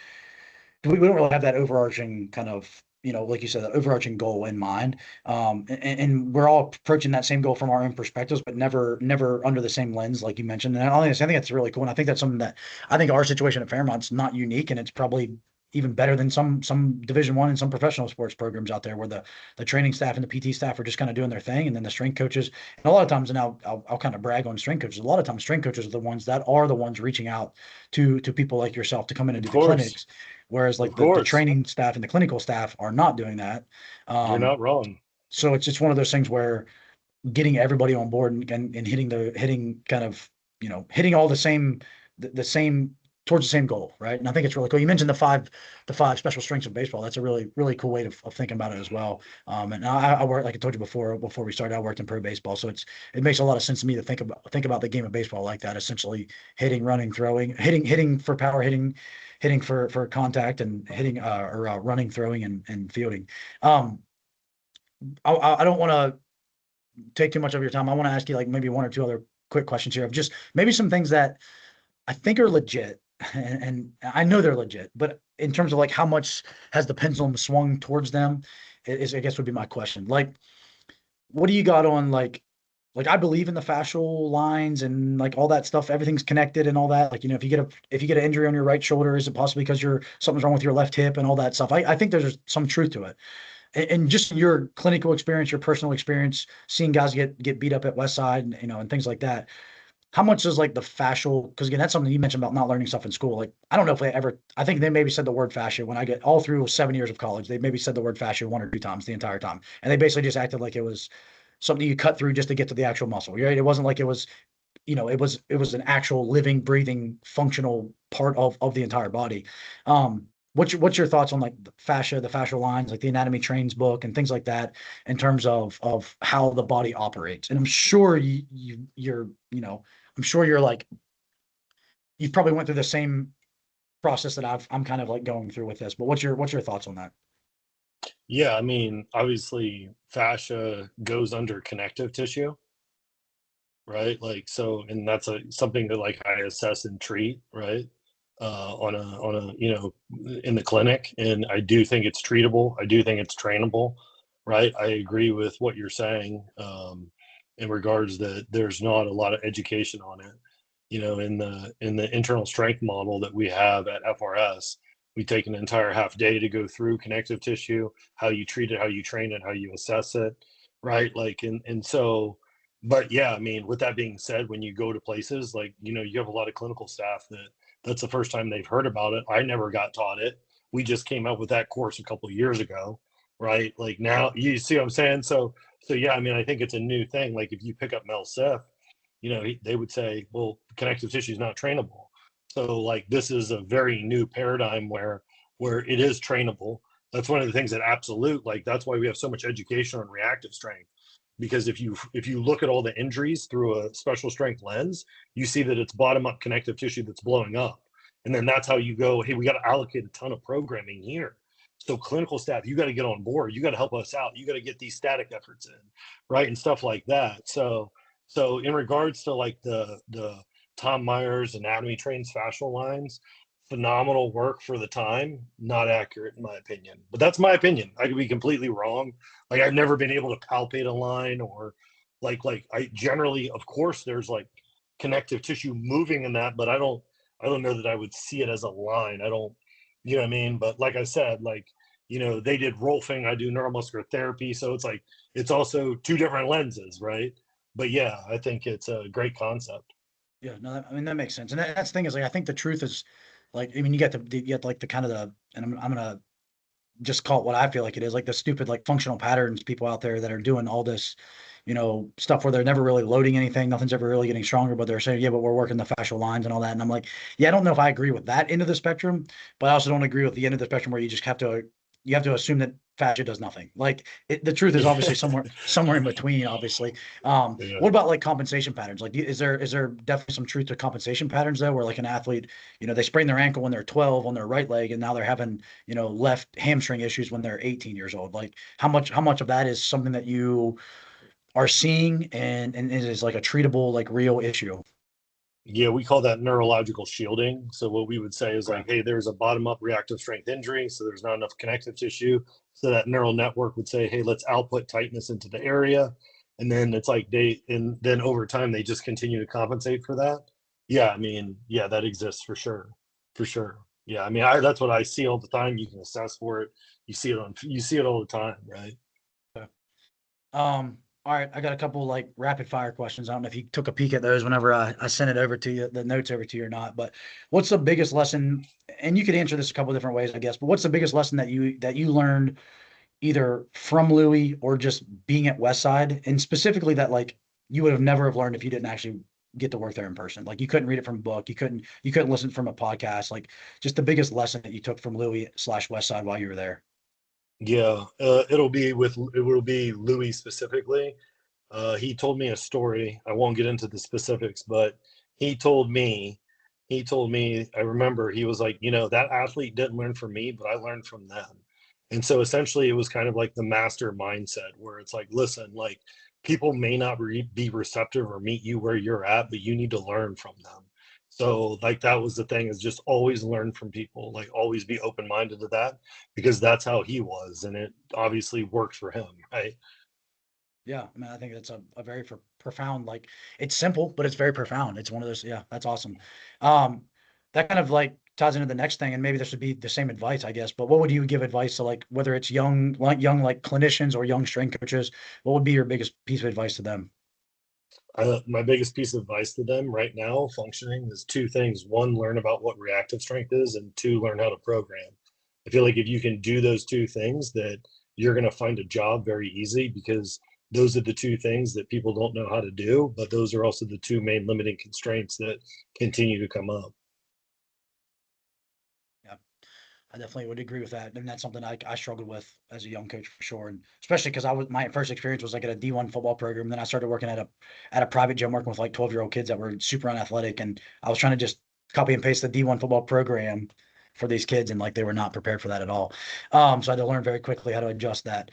we don't really have that overarching kind of, like you said, that overarching goal in mind. And we're all approaching that same goal from our own perspectives, but never under the same lens, like you mentioned. And I think that's really cool. And I think that's something that I think our situation at Fairmont's not unique, and it's probably even better than some Division I and some professional sports programs out there, where the training staff and the PT staff are just kind of doing their thing, and then the strength coaches. And a lot of times, and I'll kind of brag on strength coaches. A lot of times, strength coaches are the ones reaching out to people like yourself to come in and Of do the course, clinics, whereas of like the course, training staff and the clinical staff are not doing that. you're Um, not wrong. so it's one of those things where getting everybody on board and hitting kind of, hitting all the same towards the same goal, right? And I think it's really cool. You mentioned the five special strengths of baseball. That's a really cool way of thinking about it as well. And I work, like I told you before we started, I worked in pro baseball, so it makes a lot of sense to me to think about the game of baseball like that, essentially hitting, running, throwing, hitting for power, hitting for contact, and hitting or running, throwing, and fielding. Um, I don't want to take too much of your time. I want to ask you like maybe one or two other quick questions here of just maybe some things that I think are legit, and I know they're legit, but in terms of like how much has the pendulum swung towards them is, I guess, would be my question. Like, what do you got on like I believe in the fascial lines and like all that stuff. Everything's connected and all that. Like, if you get an injury on your right shoulder, is it possibly because something's wrong with your left hip and all that stuff? I think there's some truth to it. And just your clinical experience, your personal experience, seeing guys get beat up at Westside, and things like that. How much is like the fascial? Because again, that's something you mentioned about not learning stuff in school. Like, I don't know if they ever. I think they maybe said the word fascia when I get all through 7 years of college. They maybe said the word fascia one or two times the entire time, and they basically just acted like it was something you cut through just to get to the actual muscle. Right? It wasn't like it was. It was an actual living, breathing, functional part of the entire body. What's your thoughts on like the fascial lines, like the Anatomy Trains book and things like that, in terms of how the body operates? And I'm sure I'm sure you've probably went through the same process that I'm kind of like going through with this. But what's your thoughts on that? Yeah, I mean, obviously, fascia goes under connective tissue, right? Like, so, and that's something that like I assess and treat, right? On a in the clinic, and I do think it's treatable. I do think it's trainable, right? I agree with what you're saying, in regards that there's not a lot of education on it. In the internal strength model that we have at FRS, we take an entire half day to go through connective tissue, how you treat it, how you train it, how you assess it, right? Like, and so, but yeah, I mean, with that being said, when you go to places like, you have a lot of clinical staff that's the first time they've heard about it. I never got taught it. We just came up with that course a couple of years ago, right? Like, now you see what I'm saying? So yeah, I mean, I think it's a new thing. Like, if you pick up Mel Sif, they would say, well, connective tissue is not trainable. So like, this is a very new paradigm where it is trainable. That's one of the things that absolute, like, that's why we have so much education on reactive strength. Because if you look at all the injuries through a special strength lens, you see that it's bottom up connective tissue that's blowing up. And then that's how you go, hey, we got to allocate a ton of programming here. So clinical staff, you got to get on board. You got to help us out. You got to get these static efforts in, right? And stuff like that. So in regards to like the Tom Myers Anatomy Trains fascial lines, phenomenal work for the time, not accurate in my opinion. But that's my opinion. I could be completely wrong. Like, I've never been able to palpate a line, or like I generally, of course, there's like connective tissue moving in that, but I don't know that I would see it as a line. I don't, you know what I mean? But like I said, like, they did Rolfing, I do neuromuscular therapy, so it's like it's also two different lenses, right? But yeah, I think it's a great concept. Yeah, no, I mean that makes sense. And that's the thing is like I think the truth is like, I mean, you get like the kind of and I'm gonna just call it what I feel like it is, like the stupid like functional patterns people out there that are doing all this, stuff where they're never really loading anything, nothing's ever really getting stronger, but they're saying, yeah, but we're working the fascial lines and all that. And I'm like, yeah, I don't know if I agree with that end of the spectrum, but I also don't agree with the end of the spectrum where you have to assume that fascia does nothing. Like, the truth is obviously somewhere in between, obviously. Yeah. What about like compensation patterns? Like, is there definitely some truth to compensation patterns though, where like an athlete, they sprain their ankle when they're 12 on their right leg, and now they're having, left hamstring issues when they're 18 years old. Like, how much of that is something that you are seeing, and it is like a treatable, like real issue? Yeah, we call that neurological shielding. So what we would say is Okay. like, hey, there's a bottom up reactive strength injury, so there's not enough connective tissue. So that neural network would say, hey, let's output tightness into the area. And then it's like and then over time they just continue to compensate for that. Yeah, I mean, yeah, that exists for sure. For sure. Yeah, I mean, that's what I see all the time. You can assess for it. You see it all the time, right? Okay. All right, I got a couple like rapid fire questions. I don't know if you took a peek at those whenever I sent it over to you, the notes over to you or not. But what's the biggest lesson? And you could answer this a couple different ways, I guess. But what's the biggest lesson that you learned either from Louie or just being at Westside, and specifically that like you would have never have learned if you didn't actually get to work there in person. Like you couldn't read it from a book, you couldn't listen from a podcast. Like just the biggest lesson that you took from Louie slash Westside while you were there. Yeah, it will be Louis specifically. He told me a story. I won't get into the specifics, but he told me, I remember he was like, that athlete didn't learn from me, but I learned from them. And so essentially it was kind of like the master mindset where it's like, listen, like people may not be receptive or meet you where you're at, but you need to learn from them. So like that was the thing, is just always learn from people, like always be open-minded to that, because that's how he was. And it obviously worked for him, right? Yeah, I mean, I think that's a very profound, like it's simple, but it's very profound. It's one of those, yeah, that's awesome. Um, that kind of like ties into the next thing, and maybe this would be the same advice, I guess, but what would you give advice to like whether it's young like clinicians or young strength coaches, what would be your biggest piece of advice to them? My biggest piece of advice to them right now, functioning, is two things. One, learn about what reactive strength is, and two, learn how to program. I feel like if you can do those two things, that you're going to find a job very easy, because those are the two things that people don't know how to do, but those are also the two main limiting constraints that continue to come up. Yeah. I definitely would agree with that. And that's something I struggled with as a young coach for sure. And especially because my first experience was like at a D1 football program. Then I started working at a private gym working with like 12-year-old kids that were super unathletic. And I was trying to just copy and paste the D1 football program for these kids. And like they were not prepared for that at all. So I had to learn very quickly how to adjust that.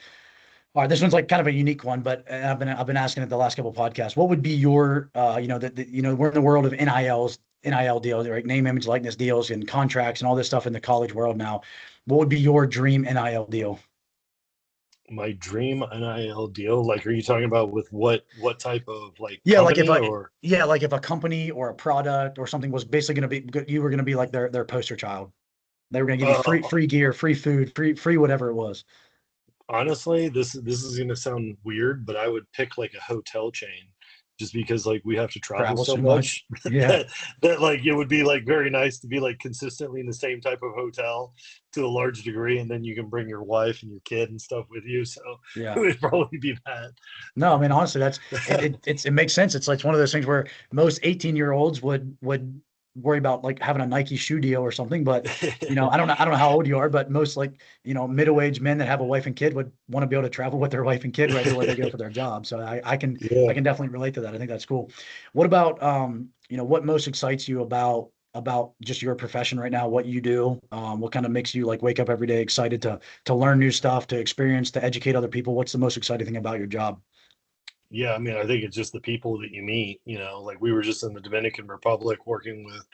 All right, this one's like kind of a unique one, but I've been asking it the last couple of podcasts. What would be your we're in the world of NIL deals, right? Name, image, likeness deals, and contracts, and all this stuff in the college world now. What would be your dream NIL deal? My dream NIL deal, like, are you talking about with what type of like Yeah, like if company, a or? yeah, like if a company or a product or something was basically going to be you were going to be like their poster child. They were going to give you Uh, free gear, free food, free whatever it was. Honestly, this is gonna sound weird, but I would pick like a hotel chain, just because like we have to travel Travel so so much. much Yeah, that like it would be like very nice to be like consistently in the same type of hotel to a large degree, and then you can bring your wife and your kid and stuff with you. So it yeah. would probably be that. No, I mean honestly, it makes sense. It's like one of those things where most 18-year-olds would worry about like having a Nike shoe deal or something. But I don't know how old you are, but most like middle-aged men that have a wife and kid would want to be able to travel with their wife and kid wherever they go for their job. So I Yeah. can definitely relate to that. I think that's cool. What about what most excites you about just your profession right now, what you do, what kind of makes you like wake up every day excited to learn new stuff, to experience, to educate other people? What's the most exciting thing about your job? Yeah, I mean, I think it's just the people that you meet. Like we were just in the Dominican Republic working with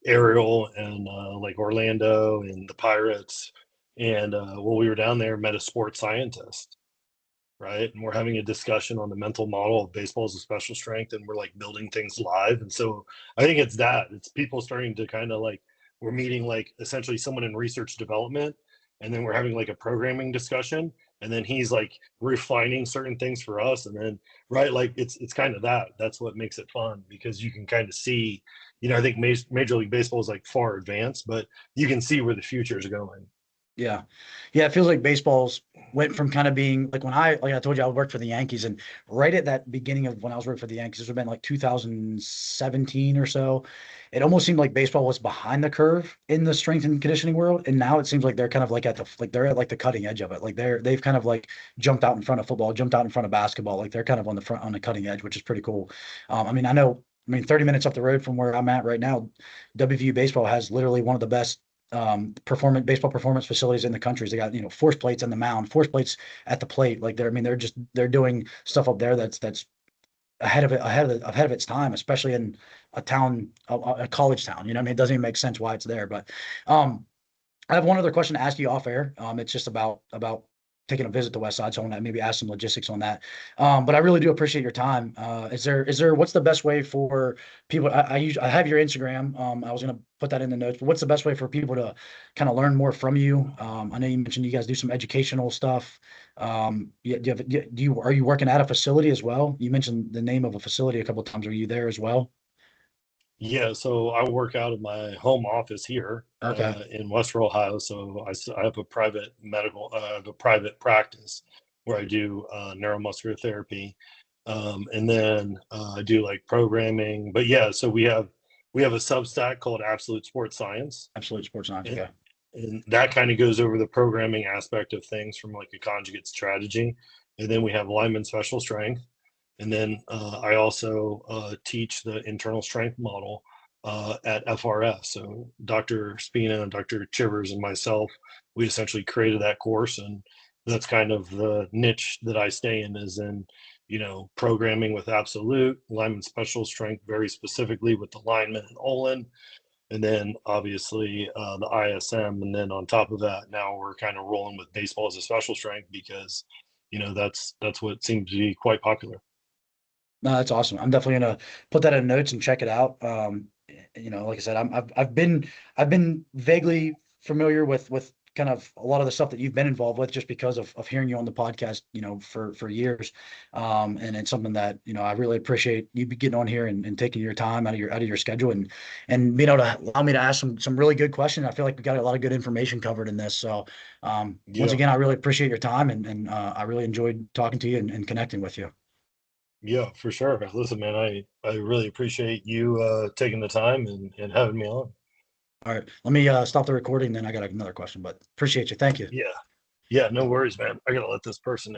Ariel and like Orlando and the Pirates. And while we were down there, met a sports scientist, right? And we're having a discussion on the mental model of baseball as a special strength, and we're like building things live. And so I think it's that. It's people starting to kind of like, we're meeting like essentially someone in research development, and then we're having like a programming discussion, and then he's like refining certain things for us, and then right, like it's kind of that. That's what makes it fun, because you can kind of see, I think Major League Baseball is like far advanced, but you can see where the future is going. Yeah. Yeah. It feels like baseball's went from kind of being like like I told you, I worked for the Yankees, and right at that beginning of when I was working for the Yankees, this would have been like 2017 or so. It almost seemed like baseball was behind the curve in the strength and conditioning world. And now it seems like they're kind of like they're at like the cutting edge of it. Like they've kind of like jumped out in front of football, jumped out in front of basketball. Like they're kind of on the cutting edge, which is pretty cool. I mean, 30 minutes up the road from where I'm at right now, WVU baseball has literally one of the best performance baseball performance facilities in the countries. They got force plates on the mound, force plates at the plate. Like they're doing stuff up there that's ahead of its time, especially in a town, a college town. You know what I mean? It doesn't even make sense why it's there. But I have one other question to ask you off air. It's just about taking a visit to Westside, so I want to maybe ask some logistics on that. But I really do appreciate your time. What's the best way for people? I have your Instagram. I was gonna put that in the notes, but what's the best way for people to kind of learn more from you? I know you mentioned you guys do some educational stuff. Are you working at a facility as well? You mentioned the name of a facility a couple of times. Are you there as well? Yeah, so I work out of my home office here Okay. in Western Ohio. So I have a private practice where I do neuromuscular therapy, and then I do like programming. But yeah, so we have a Substack called Absolute Sports Science, Absolute Sports Science. and, Okay. and that kind of goes over the programming aspect of things from like a conjugate strategy, and then we have Lineman Special Strength. And then I also teach the internal strength model at FRS. So Dr. Spina and Dr. Chivers and myself, we essentially created that course. And that's kind of the niche that I stay in, is in, programming with absolute, lineman special strength, very specifically with the lineman and Olin. And then obviously the ISM. And then on top of that, now we're kind of rolling with baseball as a special strength because, that's what seems to be quite popular. No, that's awesome. I'm definitely gonna put that in notes and check it out. Like I said, I've been vaguely familiar with kind of a lot of the stuff that you've been involved with just because of hearing you on the podcast, for years. And it's something that, I really appreciate you getting on here and taking your time out of your schedule and being able to allow me to ask some really good questions. I feel like we got a lot of good information covered in this. So once Yeah. again, I really appreciate your time and I really enjoyed talking to you and connecting with you. Yeah, for sure. Listen, man, I really appreciate you taking the time and having me on. All right. Let me stop the recording. Then I got another question, but appreciate you. Thank you. Yeah. Yeah, no worries, man. I gotta let this person in.